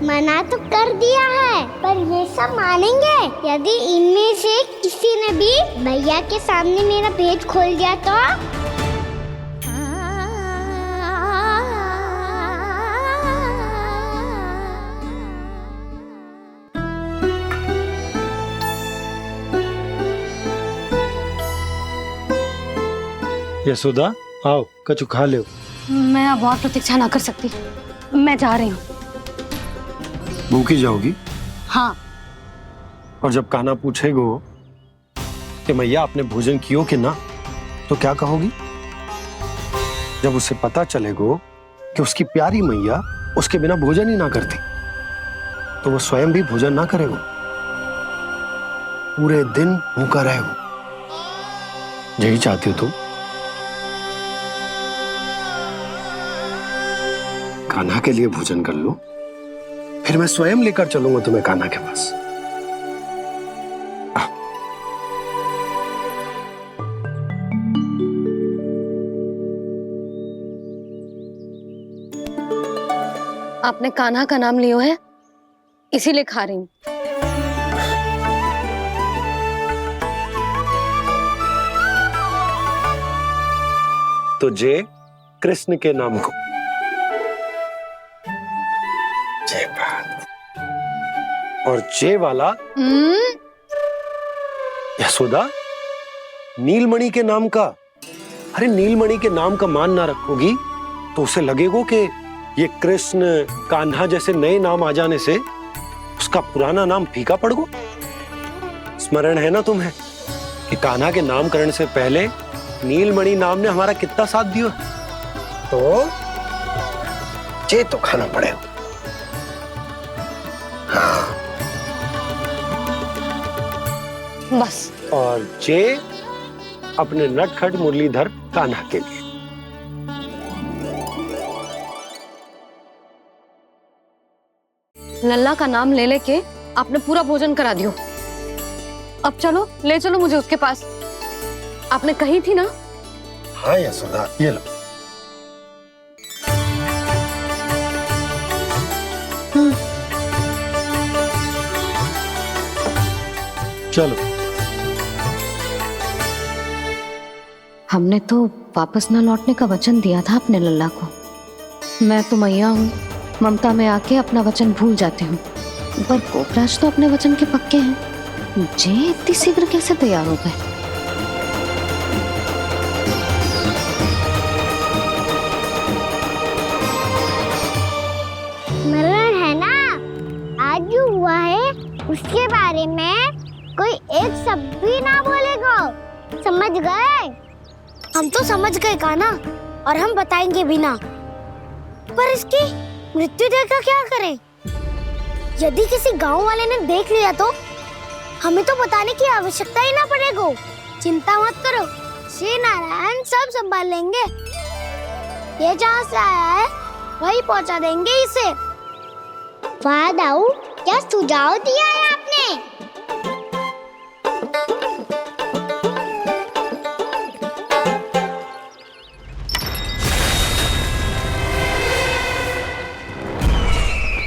मना तो कर दिया है, पर ये सब मानेंगे यदि इनमें से किसी ने भी भैया के सामने मेरा भेद खोल दिया तो? यशोदा, आओ कछु खा लो। मैं अब और प्रतीक्षा ना कर सकती, मैं जा रही हूँ। भूखी जाओगी? हाँ। और जब कान्हा पूछेगो कि मैया आपने भोजन कियो कि ना, तो क्या कहोगी? जब उसे पता चलेगो कि उसकी प्यारी मैया उसके बिना भोजन ही ना करती, तो वो स्वयं भी भोजन ना करेगो, पूरे दिन भूखा रहेगो। यही चाहती हो तुम? कान्हा के लिए भोजन कर लो, फिर मैं स्वयं लेकर चलूंगा तुम्हें कान्हा के पास। आपने कान्हा का नाम लियो है, इसीलिए खा रही हूँ। तो जय कृष्ण के नाम को। जय बात। और जय वाला यशोदा, नीलमणि के नाम का। अरे नीलमणि के नाम का मान ना रखोगी तो उसे लगेगा कि ये कृष्ण कान्हा जैसे नए नाम आ जाने से उसका पुराना नाम फीका पड़ गो। स्मरण है ना तुम्हें कि कान्हा के नामकरण से पहले नीलमणि नाम ने हमारा कितना साथ दिया? तो जे तो खाना पड़ेगा। हाँ। बस। और जे अपने नटखट मुरलीधर कान्हा के लिए। लल्ला का नाम ले लेके आपने पूरा भोजन करा दियो। अब चलो, ले चलो मुझे उसके पास। आपने कही थी ना? हाँ यशोदा, ये लो। चलो। हमने तो वापस न लौटने का वचन दिया था अपने लल्ला को। मैं तो मैया हूँ, ममता में आके अपना वचन भूल जाती हूँ, पर गोपराज तो अपने वचन के पक्के हैं। जे इतनी शीघ्र कैसे तैयार हो गए? मरण है ना, आज जो हुआ है उसके बारे में कोई एक शब्द भी ना बोलेगा, समझ गए? हम तो समझ गए कान्हा, और हम बताएंगे भी ना। पर इसकी मृत्यु देखकर क्या करें? यदि किसी गांव वाले ने देख लिया तो हमें तो बताने की आवश्यकता ही ना पड़ेगा। चिंता मत करो, श्री नारायण सब संभाल लेंगे। ये जहाँ से आया है वही पहुँचा देंगे इसे। वाह दाऊ, क्या सुझाव दिया है आपने?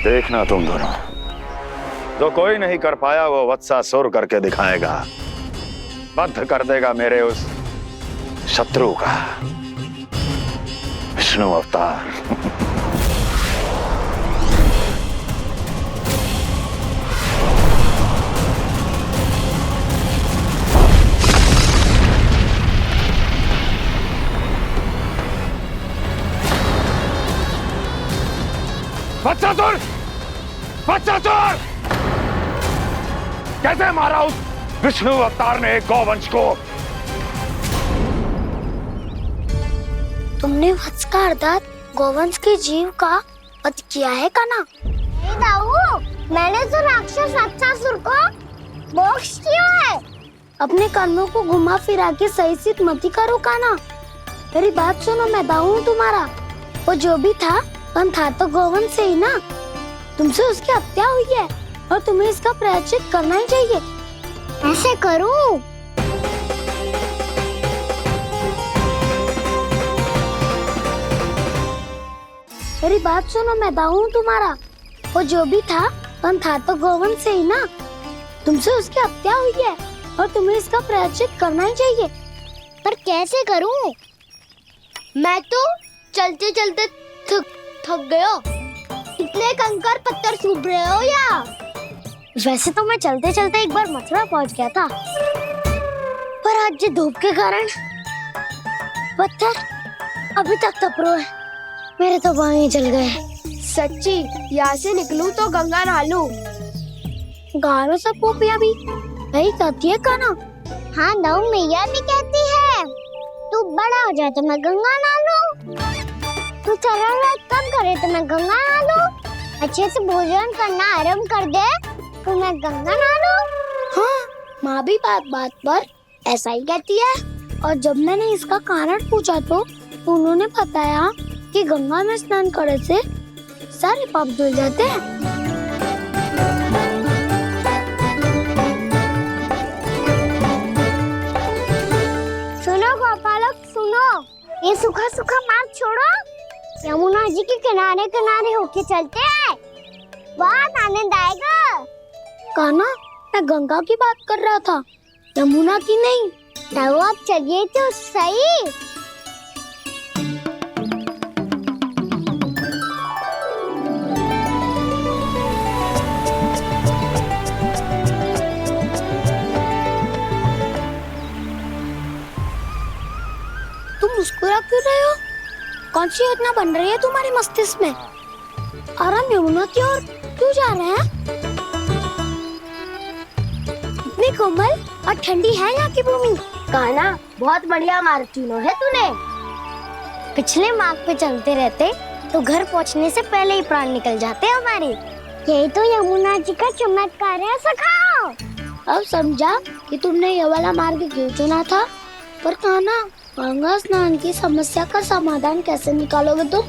देखना तुम दोनों, जो कोई नहीं कर पाया वो वत्सासुर करके दिखाएगा। बद्ध कर देगा मेरे उस शत्रु का विष्णु अवतार। वत्सासुर! वत्सासुर! कैसे मारा उस विष्णु अवतार ने गौवंश को? तुमने वत्स का अर्थात गौवंश के जीव का वध किया है कान्हा? नहीं दाऊ, मैंने तो राक्षस वत्सासुर को मोक्ष दिया है। अपने कर्मों को घुमा फिरा के सही सिद्ध मत करो कान्हा। मेरी बात सुनो, मैं दाऊ हूँ तुम्हारा। वो जो भी था तो गौवंश से ही ना। तुमसे उसकी हत्या हुई है और तुम्हें इसका प्रायश्चित करना ही चाहिए। ऐसे करूं? मेरी बात सुनो, मैं दाऊ हूँ तुम्हारा। वो जो भी था तो गौवंश से ही ना। तुमसे उसकी हत्या हुई है और तुम्हें इसका प्रायश्चित करना ही चाहिए। पर कैसे करूं? मैं तो चलते चलते थक गया। इतने कंकर पत्थर सूख रहे हो या? वैसे तो मैं चलते चलते एक बार मथुरा पहुंच गया था, पर आज ये धूप के कारण पत्थर अभी तक तप रहे हैं। मेरे तो पाँव ही जल गए। सच्ची, यहाँ से निकलूं तो गंगा नहा लूं। गारो सब पोपिया भी यही कहती है कान्हा। हाँ दाऊ, मैया भी कहती है तू बड़ा हो जाए तो मैं गंगा नहा लूं, तू चरण व्रत कब करे तो मैं गंगा नहा लूं, अच्छे से भोजन करना आरंभ कर दे तो मैं गंगा नहा लूं। हाँ, माँ भी बात बात पर ऐसा ही कहती है। और जब मैंने इसका कारण पूछा तो उन्होंने बताया कि गंगा में स्नान करने से सारे पाप धुल जाते हैं। सुनो गोपालक सुनो, ये सूखा सूखा मार्ग छोड़ो, यमुना जी के किनारे किनारे होके चलते हैं, बहुत आनंद आएगा। कान्हा, मैं गंगा की बात कर रहा था, यमुना की नहीं। तो आप चलिए तो सही। तुम मुस्कुरा क्यों रहे हो? कौन सी योजना बन रही है तुम्हारे मस्तिष्क में? और हम यमुना की ओर क्यों जा रहे हैं? इतनी कोमल और ठंडी है यहाँ की भूमि। कान्हा, बहुत बढ़िया मार्ग चुना है तूने। पिछले मार्ग पे चलते रहते तो घर पहुँचने से पहले ही प्राण निकल जाते हमारे। यही तो यमुना जी का चमत्कार है सखाओ। अब समझा कि तुमने ये वाला मार्ग क्यों चुना था। पर कान्हा, गंगा स्नान की समस्या का समाधान कैसे निकालोगे तुम?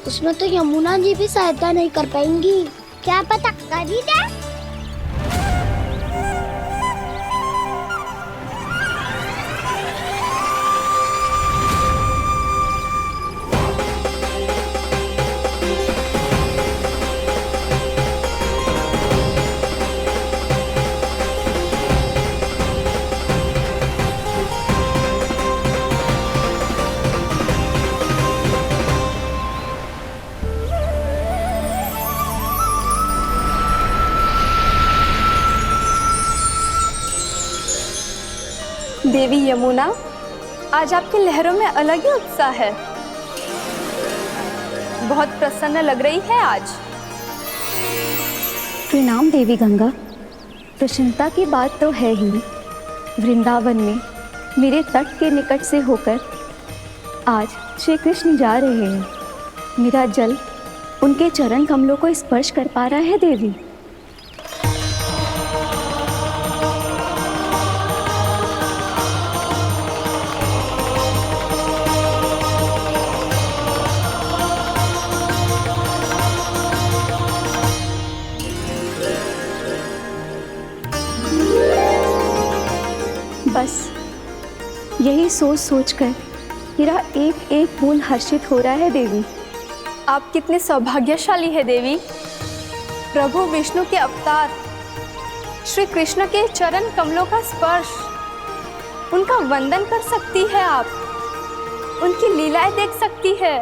उसमें तो यमुना जी भी सहायता नहीं कर पाएंगी। क्या पता कर ही दे। देवी यमुना, आज आपकी लहरों में अलग ही उत्साह है। बहुत प्रसन्न लग रही है आज। प्रणाम देवी गंगा। प्रसन्नता की बात तो है ही। वृंदावन में मेरे तट के निकट से होकर आज श्री कृष्ण जा रहे हैं। मेरा जल उनके चरण कमलों को स्पर्श कर पा रहा है देवी। बस यही सोच सोचकर मेरा एक एक फूल हर्षित हो रहा है देवी। आप कितने सौभाग्यशाली है देवी। प्रभु विष्णु के अवतार श्री कृष्ण के चरण कमलों का स्पर्श, उनका वंदन कर सकती है आप, उनकी लीलाएं देख सकती है,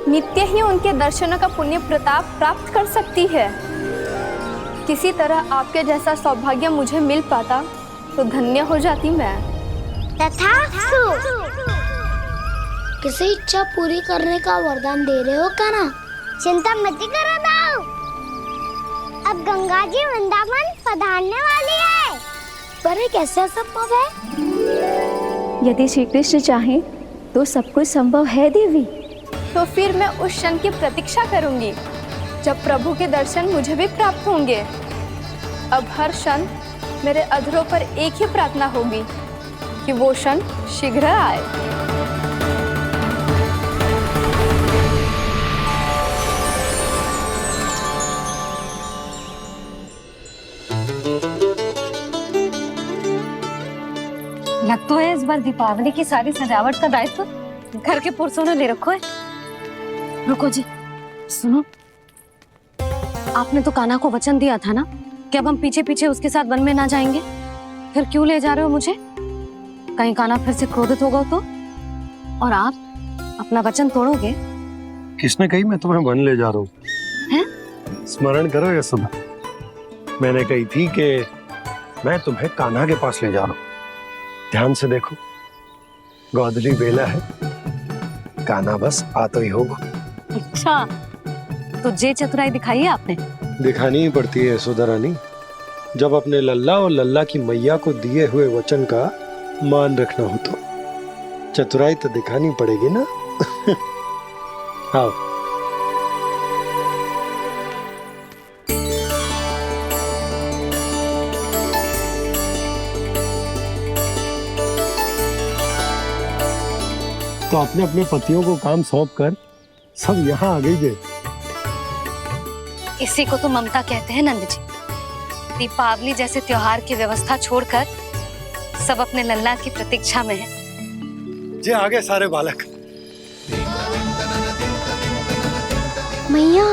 नित्य ही उनके दर्शनों का पुण्य प्रताप प्राप्त कर सकती है। किसी तरह आपके जैसा सौभाग्य मुझे मिल पाता तो धन्य हो जाती मैं। तथास्तु। किसी इच्छा पूरी करने का वरदान दे रहे हो कान्हा? चिंता मत करो दाऊ। अब गंगा जी वृंदावन पधारने वाली है। पर ये कैसे संभव है? यदि श्री कृष्ण चाहे तो सब कुछ संभव है देवी। तो फिर मैं उस क्षण की प्रतीक्षा करूंगी जब प्रभु के दर्शन मुझे भी प्राप्त होंगे। अब हर क्षण मेरे अधरों पर एक ही प्रार्थना होगी कि वो क्षण शीघ्र आए। लग तो है इस बार दीपावली की सारी सजावट का दायित्व घर के पुरुषों ने ले रखो है। रुको जी, सुनो, आपने तो कान्हा को वचन दिया था ना कि अब हम पीछे पीछे उसके साथ वन में ना जाएंगे। फिर क्यों ले जा रहे हो मुझे? कहीं कान्हा फिर से क्रोधित होगा तो? और आप अपना वचन तोड़ोगे? किसने कही मैं तुम्हें वन ले जा रहा हूँ? स्मरण करो यशोदा, मैंने कही थी कि मैं तुम्हें कान्हा के पास ले जा रहा हूँ। ध्यान से देखो, गोधली बेला है, कान्हा बस आ तो ही होगा। अच्छा, तो जे चतुराई दिखाई है आपने? दिखानी ही पड़ती है यशोदा रानी, जब अपने लल्ला और लल्ला की मैया को दिए हुए वचन का मान रखना हो तो चतुराई तो दिखानी पड़ेगी ना। आओ। तो अपने अपने पतियों को काम सौंप कर सब यहाँ आ गई थे। इसी को तो ममता कहते हैं नंद जी। दीपावली जैसे त्योहार की व्यवस्था छोड़कर सब अपने लल्ला की प्रतीक्षा में हैं। जे आगे सारे बालक। मैया,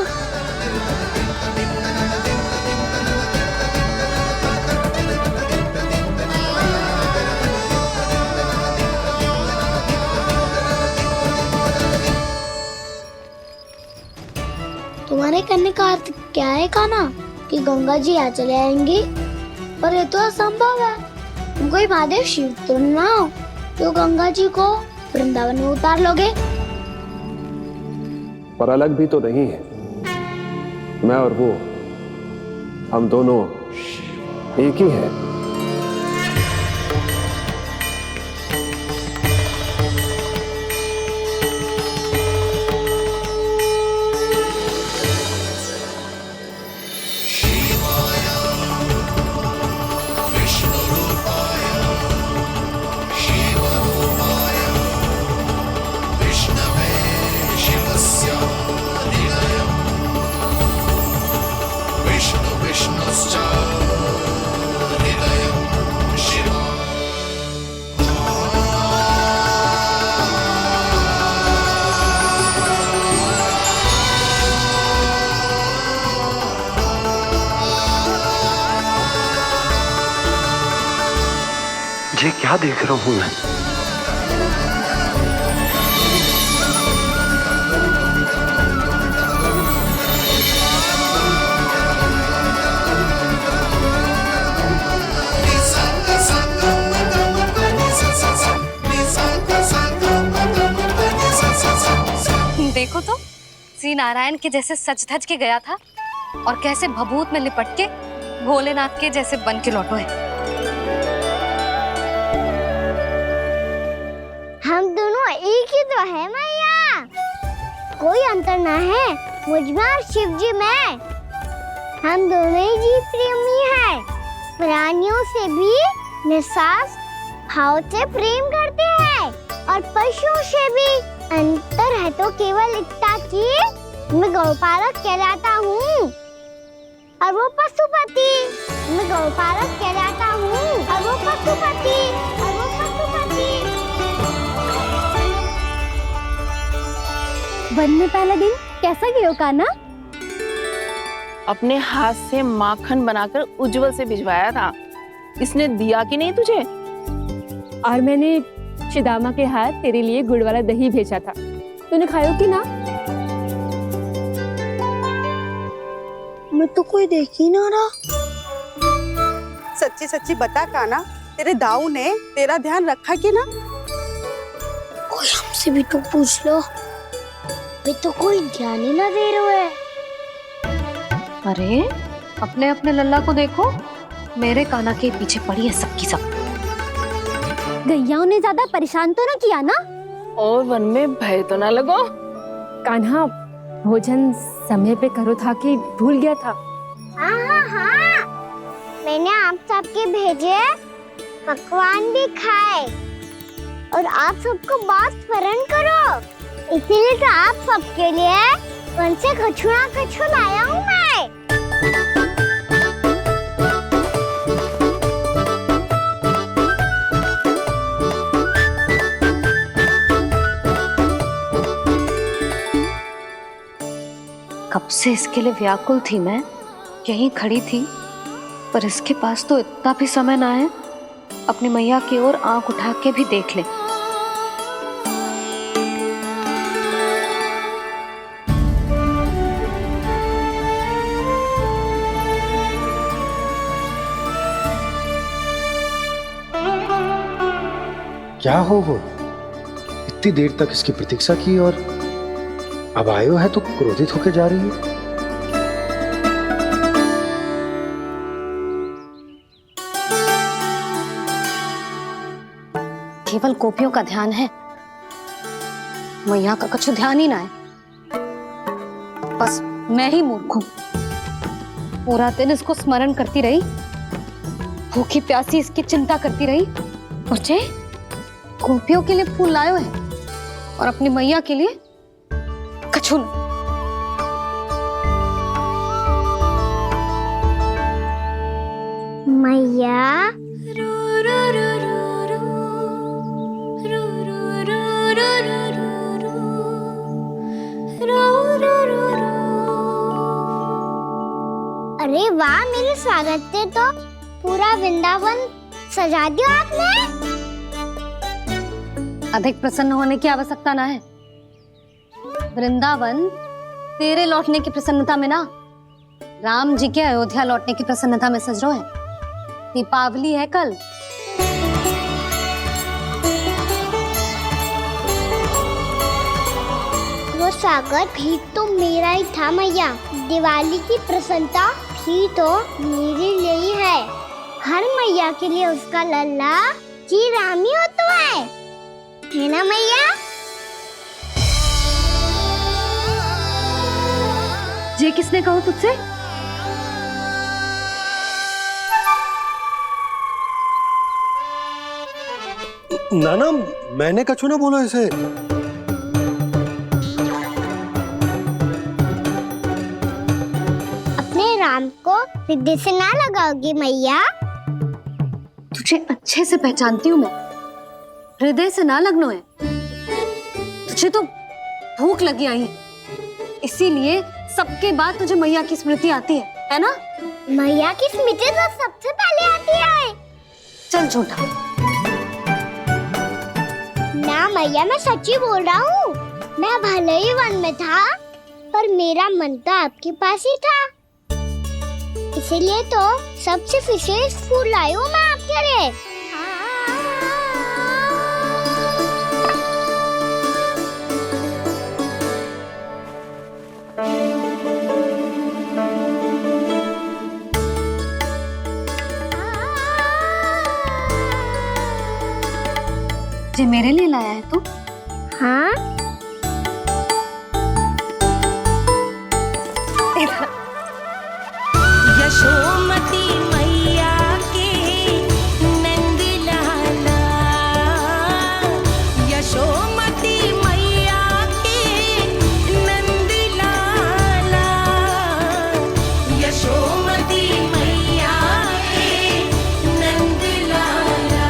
तुम्हारे कहने का अर्थ क्या है कान्हा? कि गंगा जी यहाँ चले आएंगी? पर ये तो असंभव है। तुम कोई महादेव शिव तो ना हो तो गंगा जी को वृंदावन में उतार लोगे? पर अलग भी तो नहीं है। मैं और वो, हम दोनों एक ही हैं। ये क्या देख रहा हूँ मैं? श्री नारायण के जैसे सच धज के गया था और कैसे भभूत में लिपट के भोलेनाथ के जैसे बन के लौटो है। हम दोनों एक ही तो है मैया, कोई अंतर ना है मुझ में और शिव जी में। हम दोनों ही जीव प्रेमी हैं, प्राणियों से भी निस्वार्थ भाव से प्रेम करते हैं और पशुओं से भी। अंतर है तो केवल इतना कि मैं गौपालक कहलाता हूँ और वो पशुपति। मैं गौपालक कहलाता हूँ और वो पशुपति। वन में पहला दिन कैसा गया कान्हा? अपने हाथ से माखन बनाकर उज्जवल से भिजवाया था। इसने दिया कि नहीं तुझे? और मैंने शिदामा के हाथ तेरे लिए गुड़ वाला दही भेजा था, तूने खाया कि ना? मैं तो कोई देख ही ना रहा। सच्ची सच्ची बता कान्हा, तेरे दाऊ ने तेरा ध्यान रखा कि ना? कोई हमसे भी तो पूछ लो, वे तो कोई ध्यान ही ना दे रहे है। अरे अपने अपने लल्ला को देखो, मेरे कान्हा के पीछे पड़ी है सबकी सब। गैयाओं ने ज्यादा परेशान तो ना किया ना? और वन में भय तो ना लगो? कान्हा भोजन समय पे करो था कि भूल गया था? हाँ, मैंने आप सबके भेजे पकवान भी खाए और आप सबको बात स्मरण करो, इसीलिए तो आप सबके लिए वन से कछु लाया हूँ मैं। कब से इसके लिए व्याकुल थी मैं, यहीं खड़ी थी, पर इसके पास तो इतना भी समय ना है अपनी मैया की ओर आंख उठा के भी देख ले। क्या हो वो? इतनी देर तक इसकी प्रतीक्षा की और अब आयो है तो क्रोधित होकर जा रही है। केवल गोपियों का ध्यान है, मैया का कुछ ध्यान ही ना है। बस मैं ही मूर्ख हूं, पूरा दिन इसको स्मरण करती रही, भूखी प्यासी इसकी चिंता करती रही, और जे गोपियों के लिए फूल लायो है और अपनी मैया के लिए कछु न। मैया अरे वाह, मेरे स्वागत से तो पूरा वृंदावन सजा दिया आपने। अधिक प्रसन्न होने की आवश्यकता ना है। वृंदावन तेरे लौटने की प्रसन्नता में ना, राम जी के अयोध्या लौटने की प्रसन्नता में सज रहा है। दीपावली है कल। वो स्वागत भी तो मेरा ही था मैया। दिवाली की प्रसन्नता भी तो मेरे लिए ही है। हर मैया के लिए उसका लल्ला जी राम ही होता है ना मैया? ये किसने कहा तुझसे? नाना, मैंने कछु ना बोला इसे। अपने राम को हृदय से ना लगाओगी मैया? तुझे अच्छे से पहचानती हूँ मैं, हृदय से ना लगनो है। तुझे तो भूख लगी आई है, इसीलिए सबके बाद तुझे मैया की स्मृति आती है ना? मैया की स्मृति तो सबसे पहले आती है। चल झूठा। ना मैया, मैं सच्ची बोल रहा हूँ। मैं भले ही वन में था, पर मेरा मन तो आपके पास ही था, इसीलिए तो सबसे विशेष फूल लाई हूँ मैं आपके लिए। मुझे मेरे लिए लाया है तू? हाँ, यशोमती मैया के नंद लाला, यशोमती मैया के नंद लाला, यशोमती मैया के नंद लाला,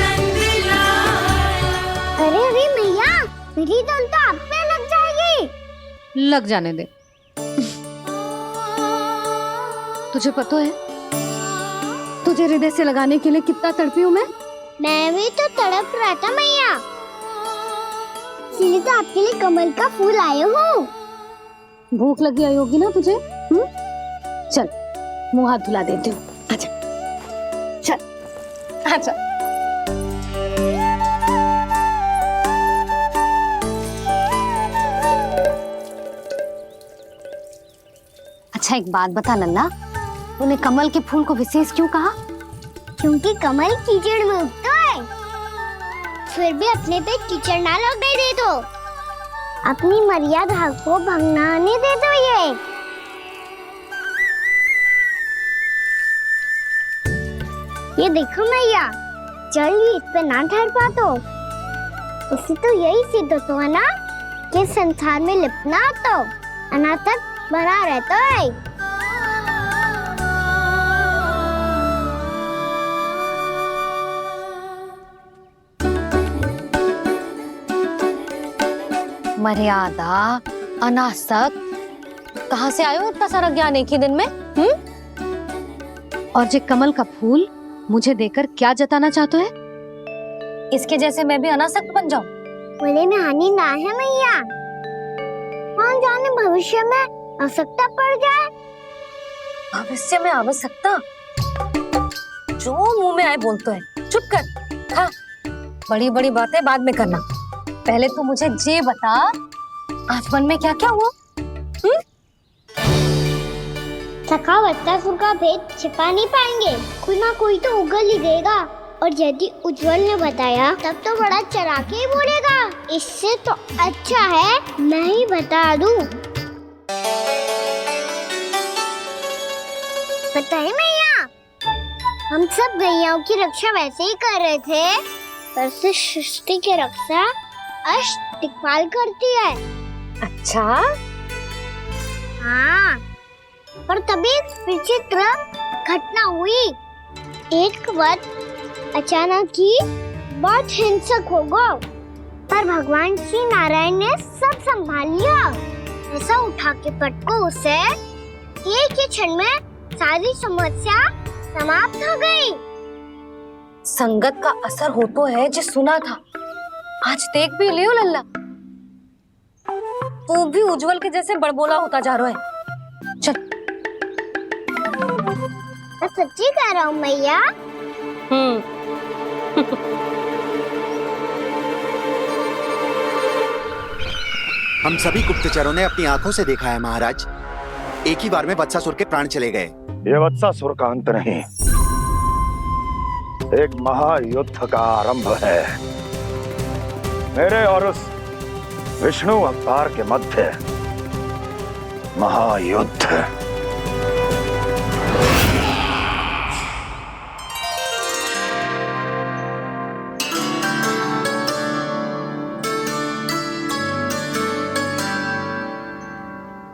नंद लाला। अरे अरे मैया, मेरी धुन तो आप पे लग जाएगी। लग जाने दे। तुझे पता है तुझे हृदय से लगाने के लिए कितना तड़पी हूँ मैं भी तो तड़प रहा था मैया, इसलिए तो आपके लिए कमल का फूल आए हूँ। भूख लगी आई होगी ना तुझे? चल मुंह हाथ धुला देती हूँ। आजा चल आजा। अच्छा एक बात बता लल्ला, तूने कमल के फूल को विशेष क्यों कहा? क्योंकि कमल कीचड़ में उगता है, फिर भी अपने पे कीचड़ ना लगने दे दो, अपनी मर्यादा को भंगने दे दो। ये देखो मैया, जल ही इस पे ना ठहर पा तो इसी तो यही सिद्ध होता है ना कि संसार में लिपना तो अनाथक बना रहता है। मर्यादा, अनासक, कहाँ से आयो इतना सारा ज्ञान एक ही दिन में? और जे कमल का फूल मुझे देकर क्या जताना चाहते है? इसके जैसे मैं भी अनासक्त बन जाऊं? बोले में हानि ना है मैया, कौन जाने भविष्य में आवश्यकता पड़ जाए। भविष्य में आवश्यकता? जो मुंह में आए बोलते हैं, चुप कर। हाँ, बड़ी बड़ी बातें बाद में करना, पहले तू मुझे ये बता आज मन में क्या क्या हुआ? सखा वत्सासुर का भेद छिपा नहीं पाएंगे, कोई ना कोई तो उगल ही देगा, और यदि उज्जवल ने बताया तब तो बड़ा चला के ही बोलेगा। इससे तो अच्छा है मैं ही बता दूं। बताइए मैया, हम सब गैयाओं की रक्षा वैसे ही कर रहे थे, पर से सृष्टि की रक्षा अष्ट दिक्पाल करती है। अच्छा? हाँ, पर तभी विचित्र घटना हुई। एक वक्त अचानक ही बहुत हिंसक हो गया, पर भगवान श्री नारायण ने सब संभाल लिया। ऐसा उठा के पटको उसे, एक ही क्षण में सारी समस्या समाप्त हो गई। संगत का असर हो तो है जो सुना था, आज देख भी लियो लल्ला, तू भी उज्जवल के जैसे बड़बोला होता जा रहा है। चल। मैं सच्ची कह रहा हूँ मैया। हम सभी गुप्तचरों ने अपनी आंखों से देखा है महाराज, एक ही बार में वत्सासुर के प्राण चले गए। ये वत्सासुर का अंत नहीं, एक महायुद्ध का आरंभ है। मेरे और उस विष्णु अवतार के मध्य महायुद्ध।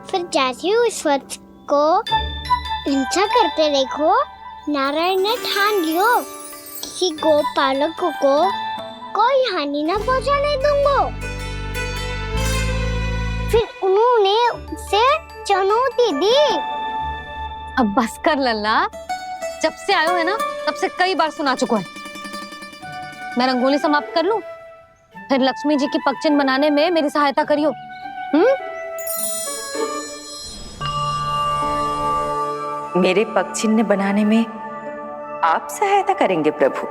फिर जैसे ही उस वक्त को हिंसा करते देखो, नारायण ने ठान लियो किसी गोपालक को कोई हानि न पहुंचाने दूंगा। फिर उन्होंने उसे चुनौती दी। अब बस कर लल्ला, जब से आयो है ना तब से कई बार सुना चुका है। मैं रंगोली समाप्त कर लूं, फिर लक्ष्मी जी की पगचिन बनाने में मेरी सहायता करियो। मेरे पगचिन्ह बनाने में आप सहायता करेंगे प्रभु?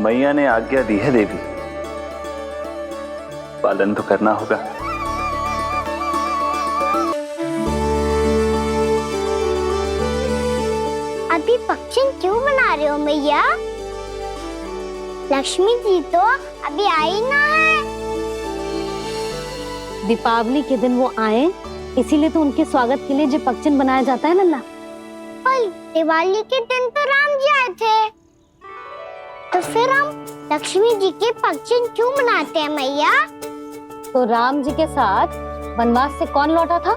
मैया ने आज्ञा दी है देवी, पालन तो करना होगा। अभी पक्षी पक्षी क्यों बना रहे हो मैया? लक्ष्मी जी तो अभी आई ना है। दीपावली के दिन वो आए, इसीलिए तो उनके स्वागत के लिए जो पक्षन बनाया जाता है लल्ला। पर दिवाली के दिन तो राम जी आए थे, तो फिर हम लक्ष्मी जी के पक्षन क्यों बनाते हैं मैया? तो राम जी के साथ वनवास से कौन लौटा था?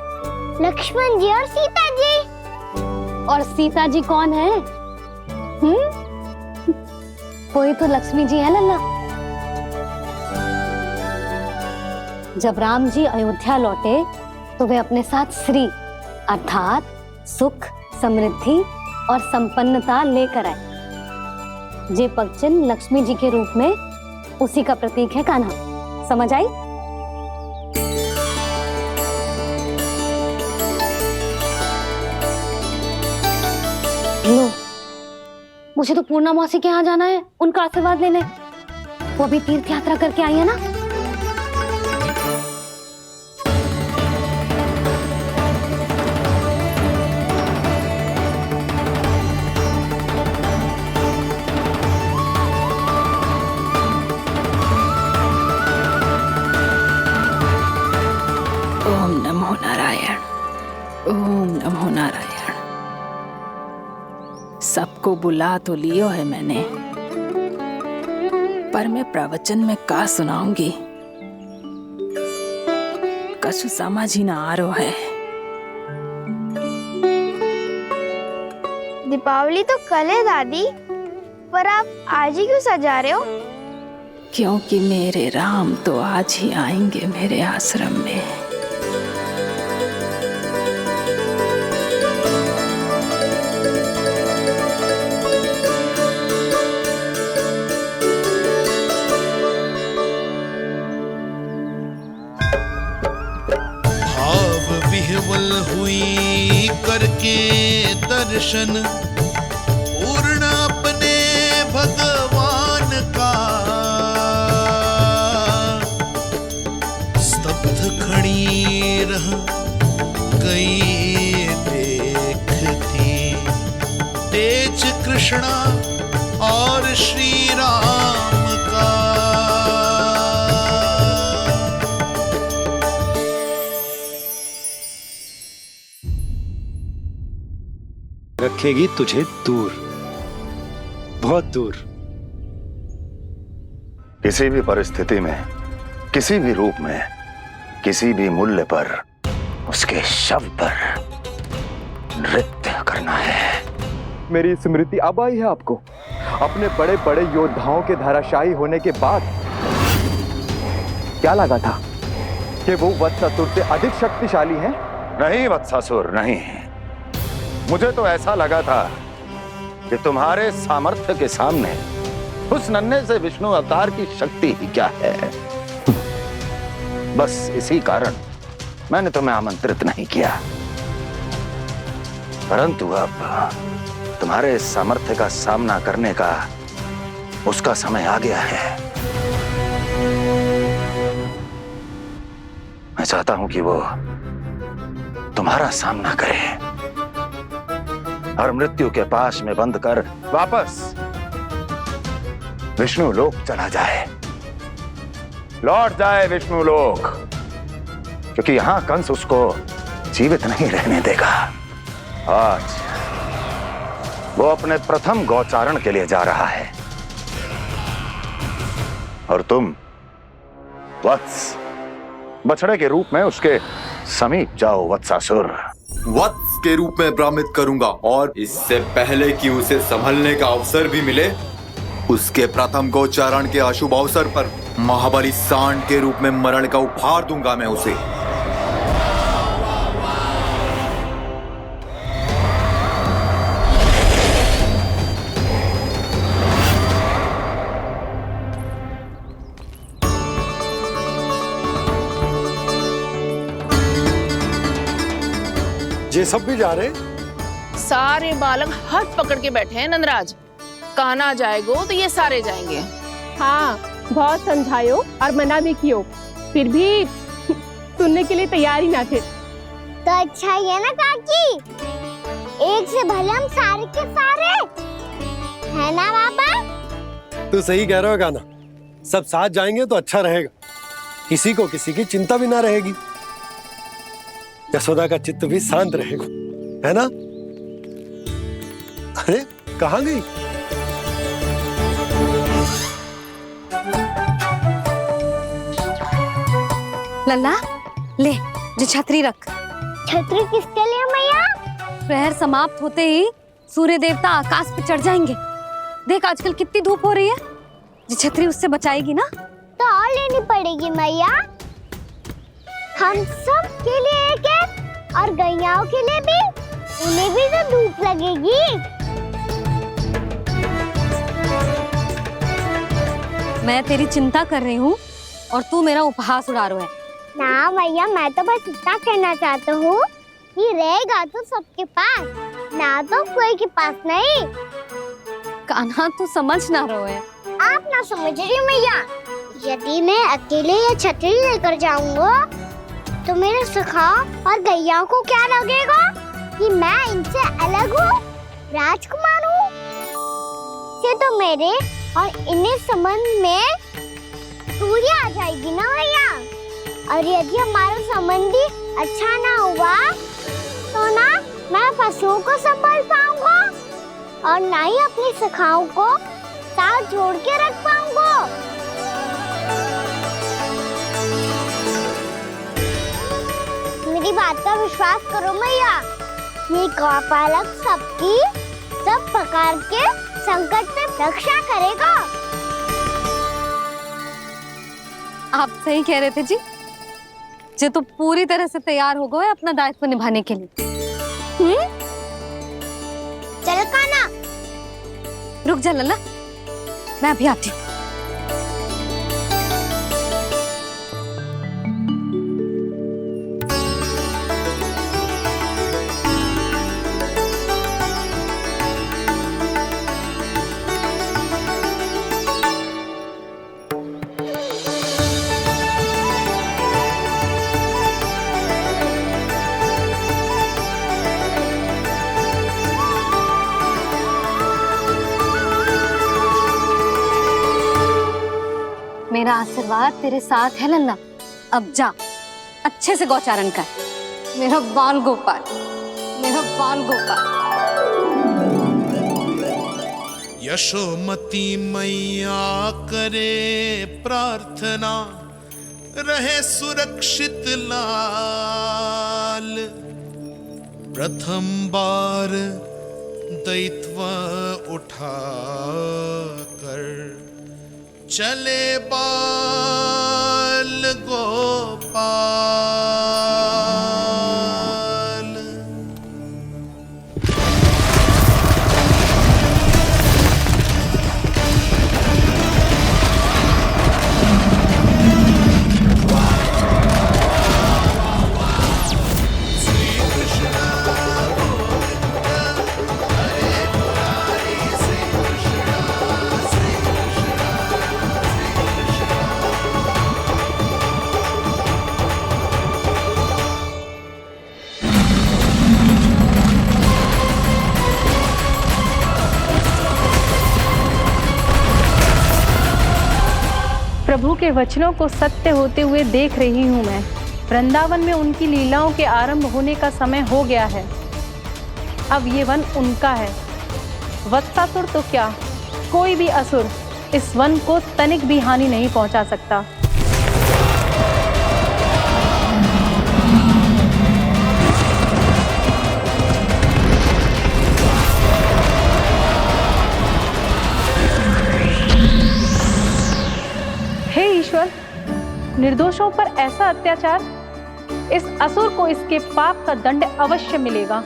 लक्ष्मण जी और सीता जी। और सीता जी कौन है? वही तो लक्ष्मी जी है लल्ला। जब राम जी अयोध्या लौटे तो वे अपने साथ श्री अर्थात सुख, समृद्धि और संपन्नता लेकर आए। जे पक्षन लक्ष्मी जी के रूप में उसी का प्रतीक है कान्हा। समझ आई? लो, मुझे तो पूर्णा मौसी के यहाँ जाना है, उनका आशीर्वाद लेने। वो अभी तीर्थ यात्रा करके आई है ना। ओम नमो नारायण, ओम नमो नारायण। सबको बुला तो लियो है मैंने, पर मैं प्रवचन में का सुनाऊंगी, कछु समझ ही ना आ रहा है। दीपावली तो कल है दादी, पर आप आज ही क्यों सजा रहे हो? क्योंकि मेरे राम तो आज ही आएंगे मेरे आश्रम में। विह्वल हुई करके दर्शन पूर्ण अपने भगवान का, स्तब्ध खड़ी रह गई देखती तेज कृष्णा और श्री राम का। रखेगी तुझे दूर, बहुत दूर। किसी भी परिस्थिति में, किसी भी रूप में, किसी भी मूल्य पर उसके शव पर नृत्य करना है। मेरी स्मृति अब आई है आपको, अपने बड़े बड़े योद्धाओं के धराशायी होने के बाद। क्या लगा था कि वो वत्सासुर से अधिक शक्तिशाली हैं? नहीं वत्सासुर, नहीं। मुझे तो ऐसा लगा था कि तुम्हारे सामर्थ्य के सामने उस नन्हे से विष्णु अवतार की शक्ति ही क्या है। बस इसी कारण मैंने तुम्हें आमंत्रित नहीं किया। परंतु अब तुम्हारे सामर्थ्य का सामना करने का उसका समय आ गया है। मैं चाहता हूं कि वो तुम्हारा सामना करे और मृत्यु के पाश में बंद कर वापस विष्णु लोक चला जाए, लौट जाए विष्णु लोक, क्योंकि यहां कंस उसको जीवित नहीं रहने देगा। आज वो अपने प्रथम गौचारण के लिए जा रहा है और तुम वत्स बछड़े के रूप में उसके समीप जाओ वत्सासुर। वत्स के रूप में भ्रमित करूंगा, और इससे पहले कि उसे संभलने का अवसर भी मिले, उसके प्रथम गोचारण के अशुभ अवसर पर महाबली सांड के रूप में मरण का उपहार दूंगा मैं उसे। ये सब भी जा रहे? सारे बालक हाथ पकड़ के बैठे हैं नंदराज। कान्हा जाएगो तो ये सारे जाएंगे। हाँ, बहुत समझायो और मना भी कियो, फिर भी सुनने के लिए तैयार ही ना थे। तो अच्छा ही है ना काकी, एक से भले हम सारे के सारे है ना पापा? तू सही कह रहा हो कान्हा, सब साथ जाएंगे तो अच्छा रहेगा, किसी को किसी की चिंता भी ना रहेगी, यशोदा का चित्त भी शांत रहेगा, है ना? अरे कहाँ गई? लल्ला ले, जो छतरी रख। छतरी किसके लिए मैया? प्रहर समाप्त होते ही सूर्य देवता आकाश पे चढ़ जाएंगे। देख आजकल कितनी धूप हो रही है, जो छतरी उससे बचाएगी ना। तो और लेनी पड़ेगी मैया, हम सब के लिए एक एक, और गैयाओं के लिए भी, उन्हें भी तो धूप लगेगी। मैं तेरी चिंता कर रही हूँ और तू मेरा उपहास उड़ा रहा है। ना मैया, मैं तो बस इतना कहना चाहता हूँ कि रहेगा तो सबके पास, ना तो कोई के पास नहीं। कान्हा तू समझ ना रहो है। आप ना समझ रही मैया, यदि मैं अकेले ये छतरी लेकर जाऊंगा तो मेरे सखा और गैयाओं को क्या लगेगा कि मैं इनसे अलग हूँ, राजकुमार हूँ। ये तो मेरे और इन्हें संबंध में दूरी आ जाएगी ना भैया। और यदि हमारा संबंध ही अच्छा ना हुआ तो ना मैं पशुओं को संभाल पाऊंगा और ना ही अपनी सखाओं को साथ जोड़ के रख पाऊंगा। मेरी बात का विश्वास करो मैया, ये गौपालक सबकी सब प्रकार के संकट से रक्षा करेगा। आप सही कह रहे थे जी, जो तो पूरी तरह से तैयार हो गए अपना दायित्व निभाने के लिए। चल कान्हा। रुक जा लल्ला, मैं अभी आती हूँ। मेरा आशीर्वाद तेरे साथ है लल्ला। अब जा, अच्छे से गौचारण कर। मेरा बाल गोपाल, मेरा बाल गोपाल। यशोमती मैया करे प्रार्थना, रहे सुरक्षित लाल। प्रथम बार दैत्व उठा कर चले बाल गोपाल। प्रभु के वचनों को सत्य होते हुए देख रही हूँ मैं। वृंदावन में उनकी लीलाओं के आरंभ होने का समय हो गया है। अब ये वन उनका है। वत्सासुर तो क्या, कोई भी असुर इस वन को तनिक भी हानि नहीं पहुंचा सकता। हे ईश्वर, निर्दोषों पर ऐसा अत्याचार, इस असुर को इसके पाप का दंड अवश्य मिलेगा।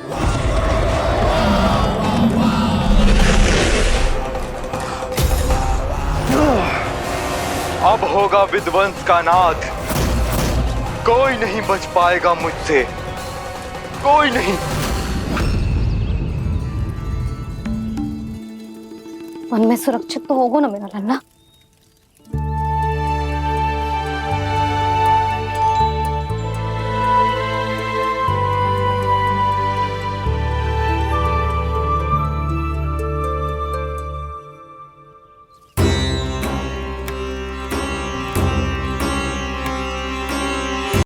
अब होगा विध्वंस का नाद। कोई नहीं बच पाएगा मुझसे, कोई नहीं। वन में सुरक्षित तो होगा ना मेरा लल्ला।